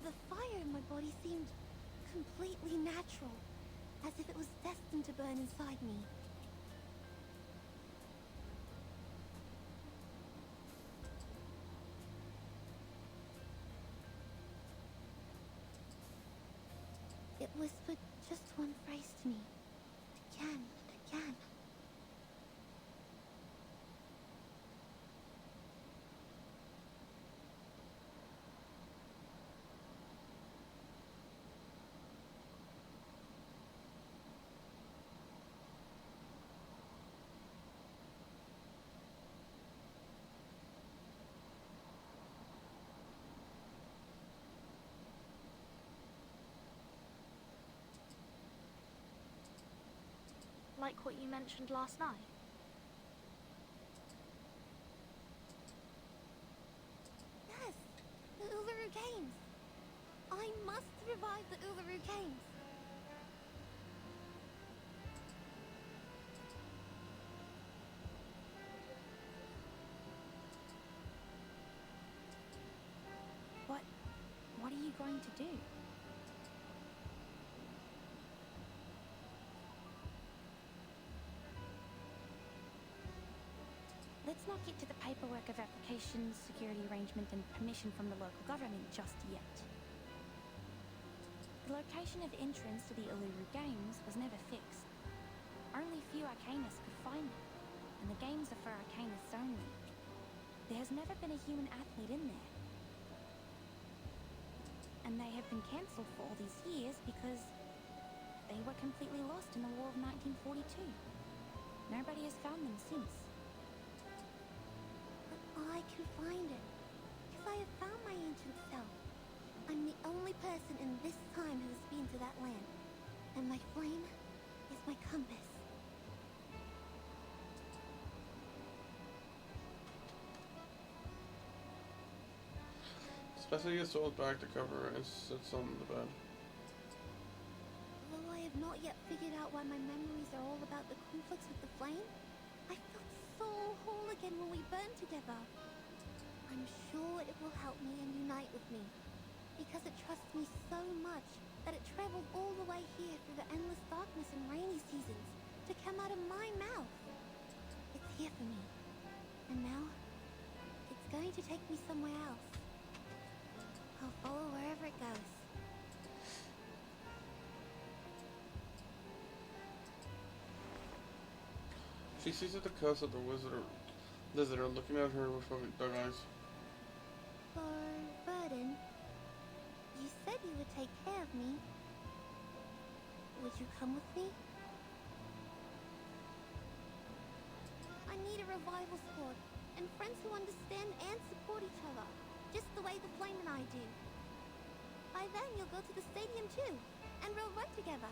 the fire in my body seemed completely natural, as if it was destined to burn inside me. It whispered just one phrase to me, again and again. like what you mentioned last night? Yes, the Uluru Games. I must revive the Uluru Games. What are you going to do? Let's not get to the paperwork of applications, security arrangement, and permission from the local government just yet. The location of entrance to the Uluru Games was never fixed. Only few Arcanists could find it, and the games are for Arcanists only. There has never been a human athlete in there. And they have been cancelled for all these years because they were completely lost in the War of 1942. Nobody has found them since. But I can find it, because I have found my ancient self. I'm the only person in this time who has been to that land, and my flame is my compass. Especially your soul's back to cover and sits on the bed. Though I have not yet figured out why my memories are all about the conflicts with the flame, I felt so whole again when we burned together. I'm sure it will help me and unite with me, because it trusts me so much that it traveled all the way here through the endless darkness and rainy seasons to come out of my mouth. It's here for me, and now it's going to take me somewhere else. I'll follow wherever it goes. She sees at the coast of the lizard are looking at her with dark eyes. For Verdun, you said you would take care of me. Would you come with me? I need a revival squad, and friends who understand and support each other, just the way the Flame and I do. By then you'll go to the stadium too, and we'll run together.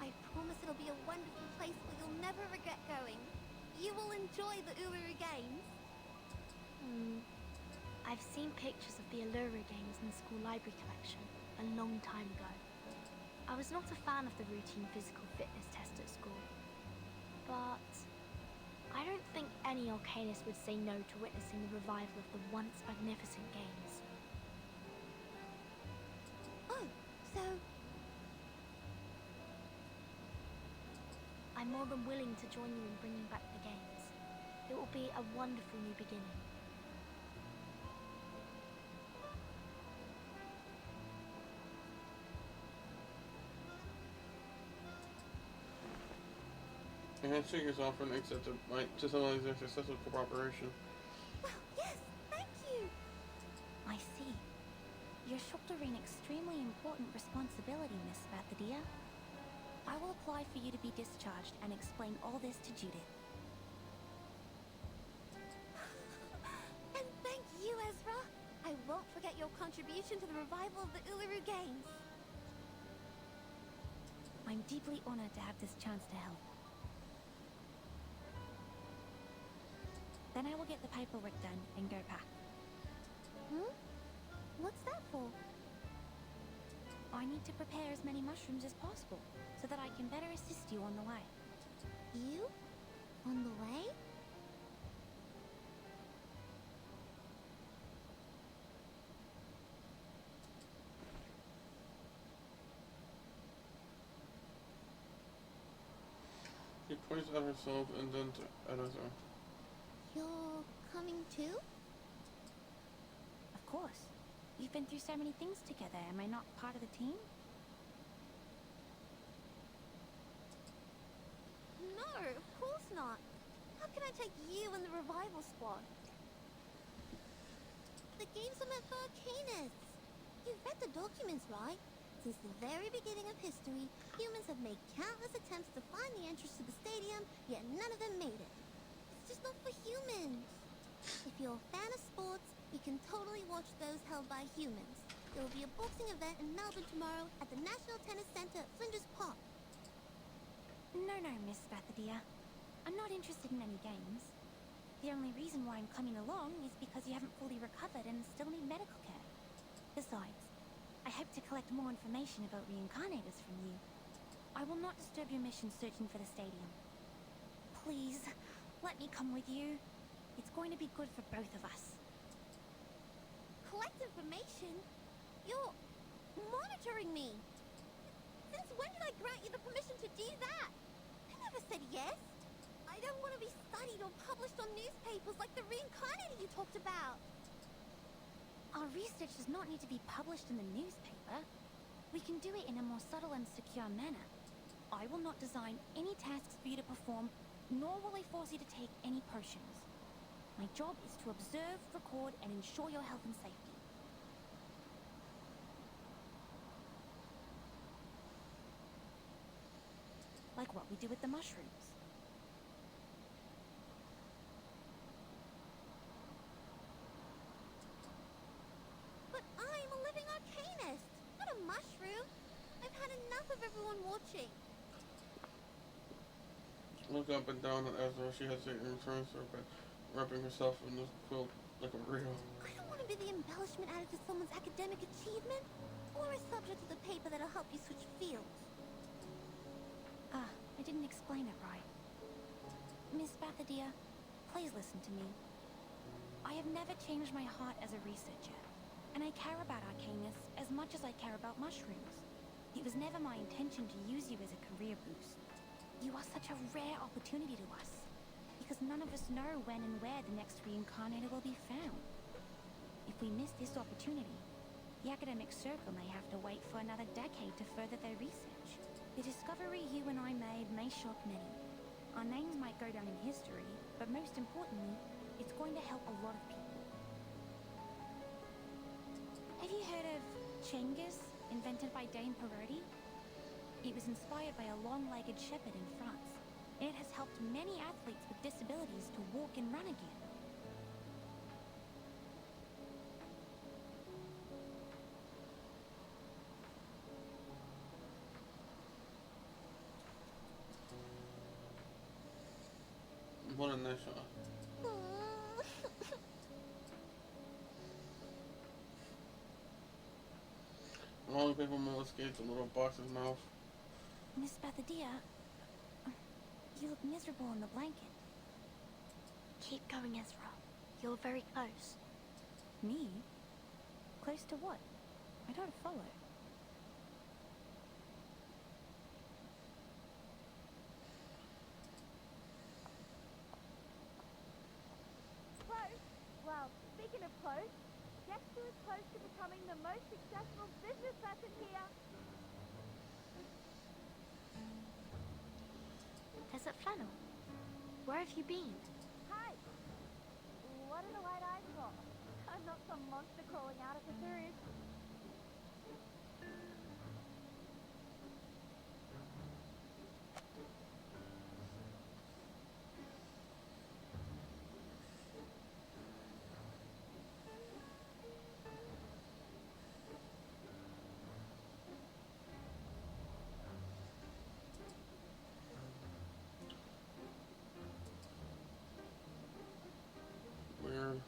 I promise it'll be a wonderful place where you'll never regret going. You will enjoy the Uluru Games. I've seen pictures of the Uluru Games in the school library collection a long time ago. I was not a fan of the routine physical fitness test at school, but I don't think any Arcanist would say no to witnessing the revival of the once magnificent games. Oh, so... I'm more than willing to join you in bringing back the games. It will be a wonderful new beginning. And handshake is often accepted to symbolize their successful cooperation. Well, yes, thank you! I see. You're shouldering extremely important responsibility, Miss Bathadia. I will apply for you to be discharged and explain all this to Judith. And thank you, Ezra! I won't forget your contribution to the revival of the Uluru Games. I'm deeply honored to have this chance to help. Then I will get the paperwork done and go back. What's that for? I need to prepare as many mushrooms as possible, so that I can better assist you on the way. You? On the way? She points at herself and then at Ezra. You're coming too? Of course. We've been through so many things together. Am I not part of the team? No, of course not. How can I take you and the revival squad? The games are meant for Arcanists. You've read the documents, right? Since the very beginning of history, humans have made countless attempts to find the entrance to the stadium, yet none of them made it. It's just not for humans. If you're a fan of sports, you can totally watch those held by humans. There will be a boxing event in Melbourne tomorrow at the National Tennis Centre at Flinders Park. No, Miss Bathadia. I'm not interested in any games. The only reason why I'm coming along is because you haven't fully recovered and still need medical care. Besides, I hope to collect more information about reincarnators from you. I will not disturb your mission searching for the stadium. Please, let me come with you. It's going to be good for both of us. Collect information? You're monitoring me. Since when did I grant you the permission to do that? I never said yes. I don't want to be studied or published on newspapers like the reincarnator you talked about. Our research does not need to be published in the newspaper. We can do it in a more subtle and secure manner. I will not design any tasks for you to perform, nor will I force you to take any potions. My job is to observe, record, and ensure your health and safety. Like what we do with the mushrooms. But I'm a living arcanist, not a mushroom. I've had enough of everyone watching. Look up and down at Ezra. She has it in turns her bed, wrapping herself in the quilt like a real. I don't want to be the embellishment added to someone's academic achievement, or a subject of the paper that'll help you switch fields. I didn't explain it right. Miss Bathadia, please listen to me. I have never changed my heart as a researcher, and I care about arcanists as much as I care about mushrooms. It was never my intention to use you as a career boost. You are such a rare opportunity to us, because none of us know when and where the next reincarnator will be found. If we miss this opportunity, the academic circle may have to wait for another decade to further their research. The discovery you and I made may shock many. Our names might go down in history, but most importantly, it's going to help a lot of people. Have you heard of Chengiz, invented by Dame Parodi? It was inspired by a long-legged shepherd in France. It has helped many athletes with disabilities to walk and run again. What a nice shot. Long paper mill escapes a little box's mouth. Miss Bathadia, you look miserable in the blanket. Keep going, Ezra. You're very close. Me? Close to what? I don't follow. Close? Well, speaking of close, guess who is close to becoming the most successful business person here? Desert Flannel. Where have you been? Hi! What are the white eyes for? I'm not some monster crawling out of the sewers. Weird.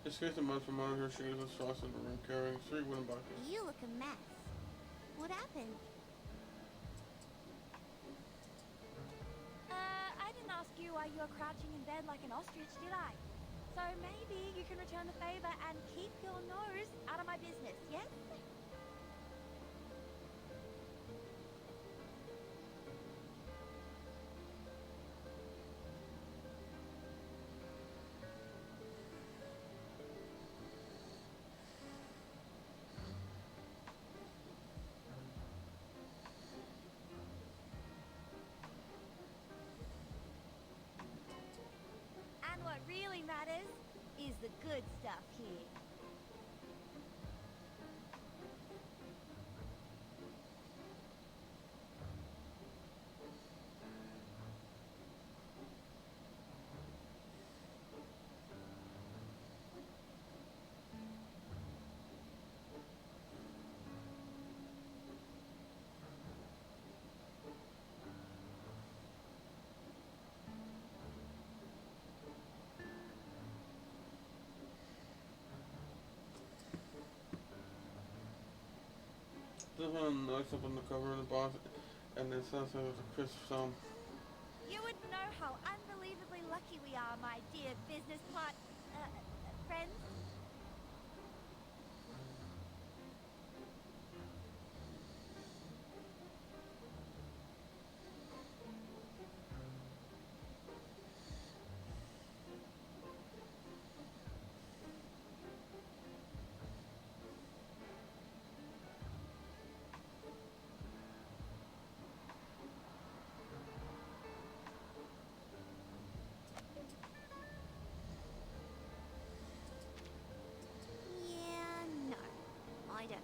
Escapes the mud from under her. She uses sauce in the room, carrying 3 wooden boxes. You look a mess. What happened? I didn't ask you why you were crouching in bed like an ostrich, did I? So maybe you can return the favor and keep your nose out of my business, yes? And what really matters the good stuff here. This one looks up on the cover of the box, and it says it was a crisp film. You wouldn't know how unbelievably lucky we are, my dear business friends. Yeah, no, I don't.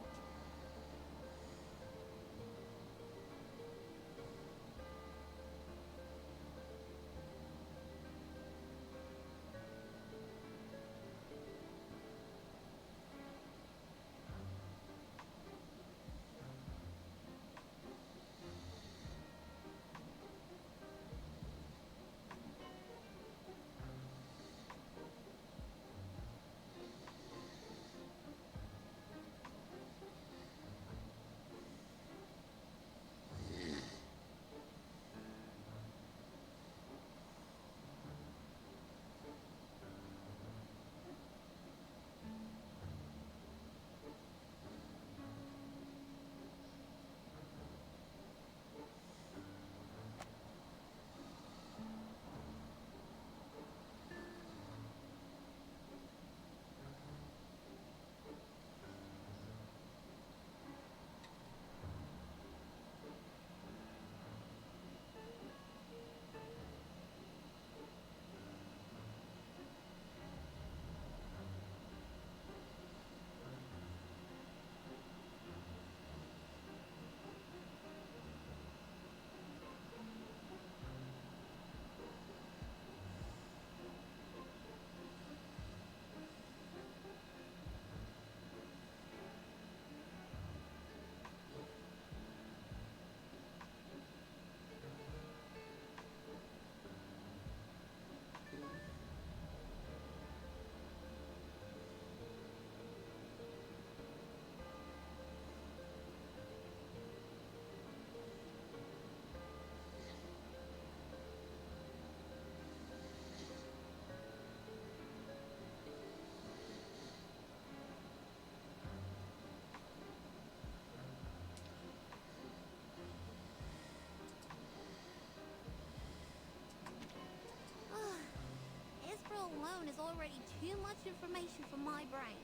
Israel alone is already too much information for my brain.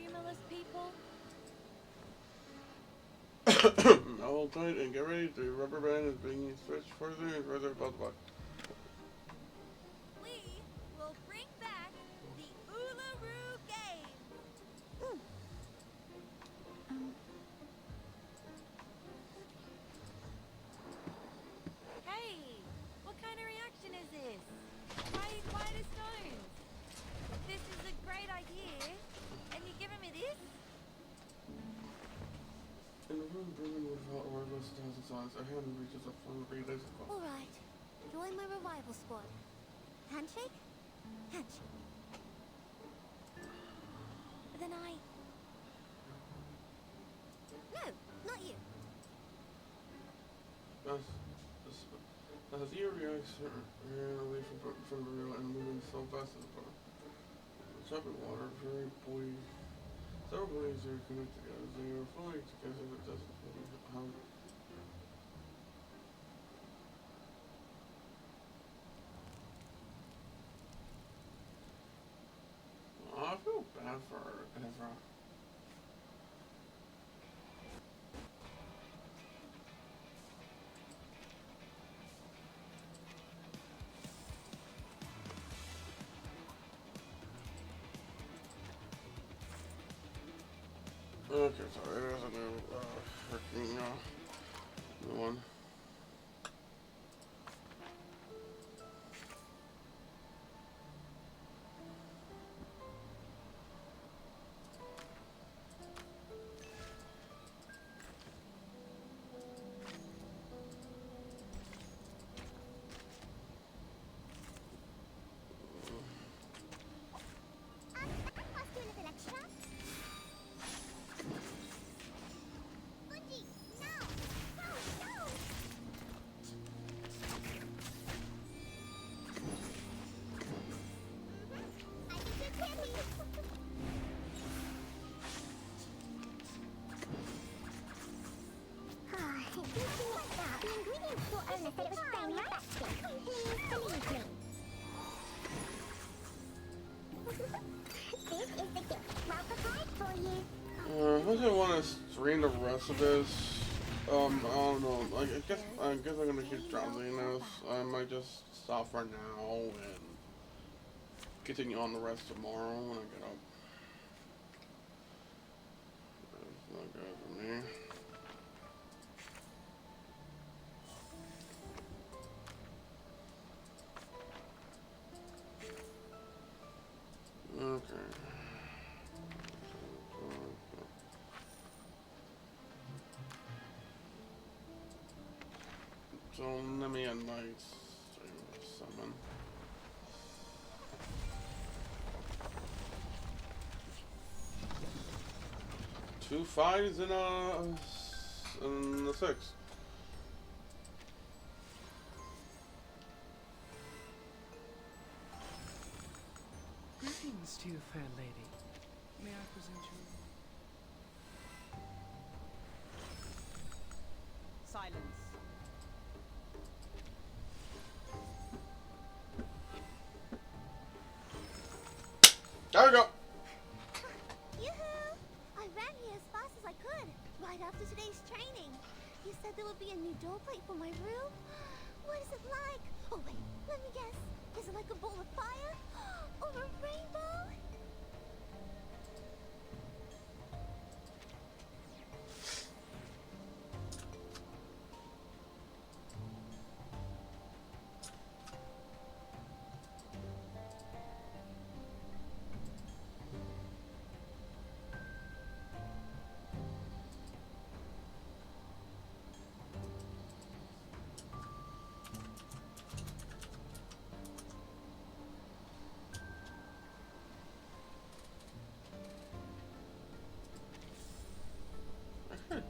humorless people? Now hold tight and get ready. The rubber band is being stretched further and further above the block. We will bring back the Uluru Games. Hey, what kind of reaction is this? Why are you quiet as stones? This is a great idea, and you're giving me this? In the room, brimming with hot oil, less than 1,000 signs, a hand reaches up for a relays the call. Alright, join my revival squad. Handshake? Handshake. Then I... No, not you. As ear reacts, ran away from the river and moving so fast as the bar. Chopping water, very buoy. Several buoys are connected together. They are flowing together, but doesn't how. I feel bad for Ezra. Okay, sorry, there's a new, freaking, new one. Must do a little extra. Bungie, now! Go, go! I can do candy! The ingredient store owner said it was staying right back to please believe me. This is the gift. Well prepared for you. I think I want to stream the rest of this. I don't know. I guess I'm gonna keep drowning this. I might just stop for now and continue on the rest tomorrow when I get up. That's not good for me. Okay. So let me end my summon. Two fives and a 6. Greetings to you, fair lady. May I present you? Silence. There we go. Yoo-hoo! I ran here as fast as I could, right after today's training. You said there would be a new door plate for my room? What is it like? Oh wait, let me guess. Is it like a ball of fire? Or a rainbow?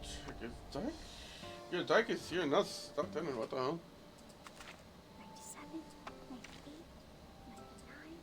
Check his deck. Your deck is here, not stuck in it. What the hell? 97, 98, 99.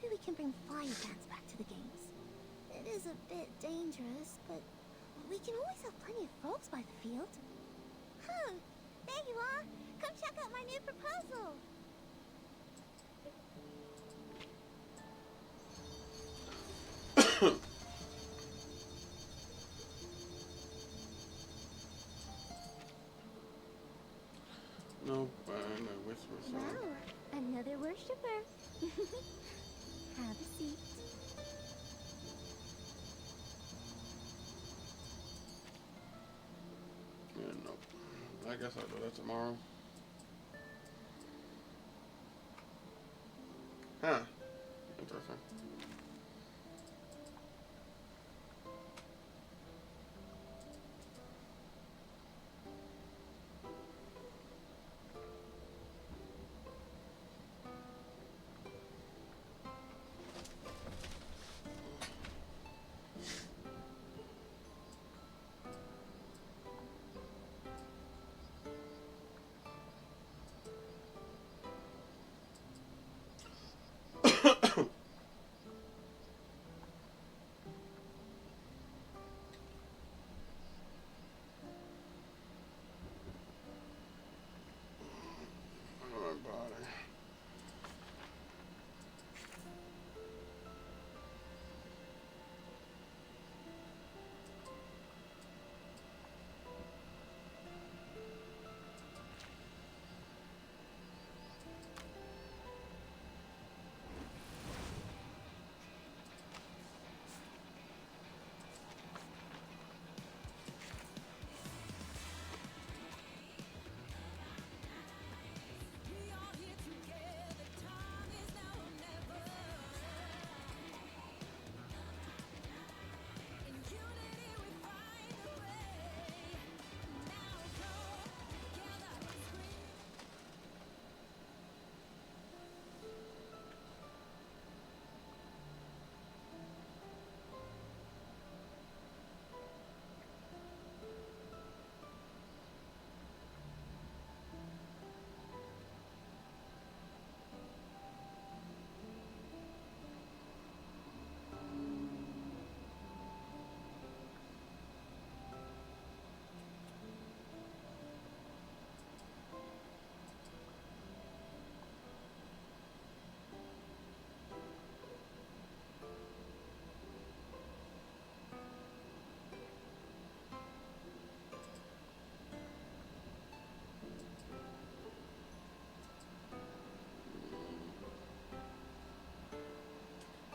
maybe we can bring flying fans back to the games. It is a bit dangerous, but we can always have plenty of frogs by the field. Huh, there you are. Come check out my new proposal. Nope, I whisper so. Wow, another worshiper. Have a seat. Yeah, nope. I guess I'll do that tomorrow. Huh. Interesting. My body.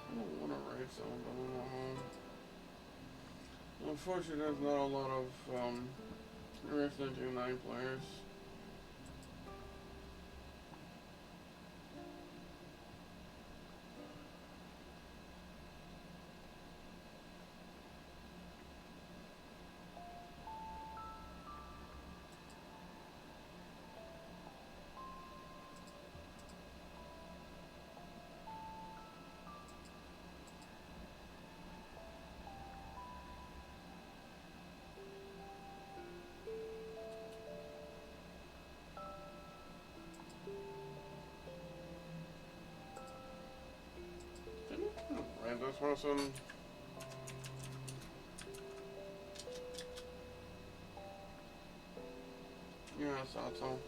I don't want to raid someone, but I'm not home. Unfortunately, there's not a lot of Resident Evil 9 players. Raid this person. Yeah, I thought so.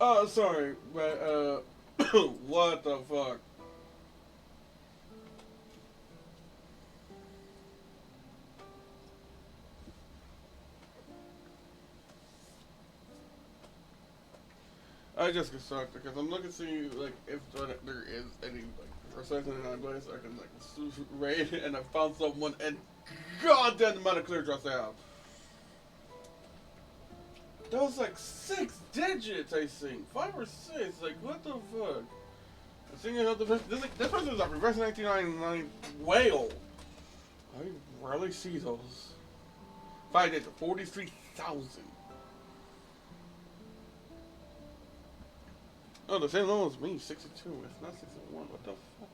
Oh, sorry, but, what the fuck? I just get stuck because I'm looking to see, like, if there is any, like, recession in that place I can, like, raid, and I found someone, and goddamn the amount of clear drops they have. That was like 6 digits, I think. 5 or 6. Like, what the fuck? I think another this person is a reverse 1999 whale. I rarely see those. 5 digits, 43,000. Oh, the same level as me, 62. It's not 61. What the fuck?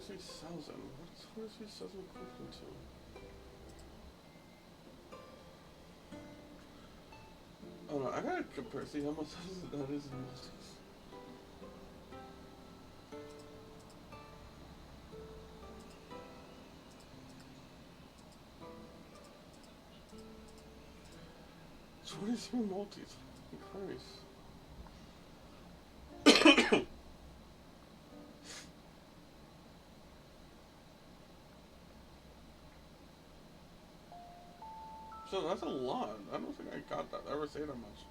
43,000. What's 43,000 equivalent to? Oh no, I gotta compare, see how much that is in multis. So what is your multis? Holy Christ. So that's a lot. I don't think I got that. I ever say that much.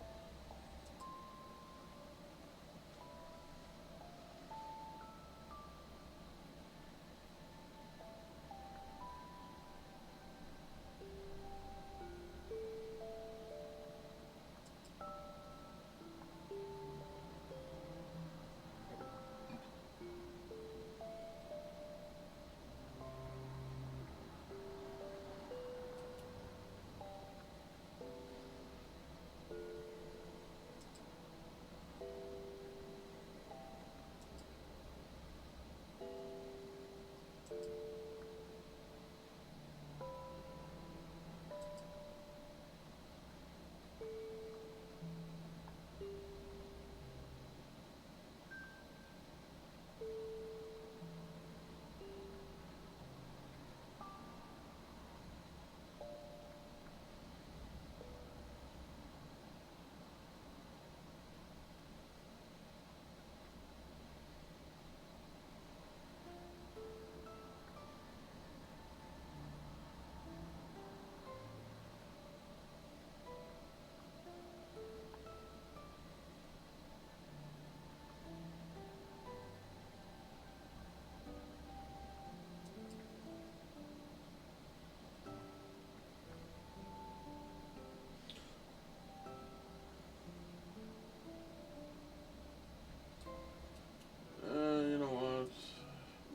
You know what?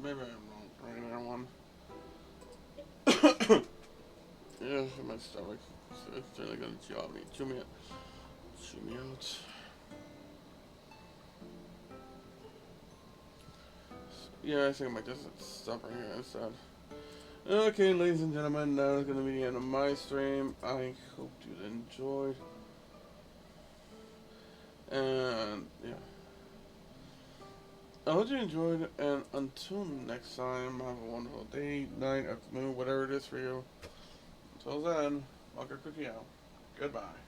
Maybe I'm wrong. Right, that one. Yeah, my stomach. It's really gonna chew me out. Yeah, I think I might just stop right here instead. Okay, ladies and gentlemen, that is gonna be the end of my stream. I hope you enjoyed. And yeah. I hope you enjoyed, and until next time, have a wonderful day, night, afternoon, whatever it is for you. Until then, Walker Cookie out. Goodbye.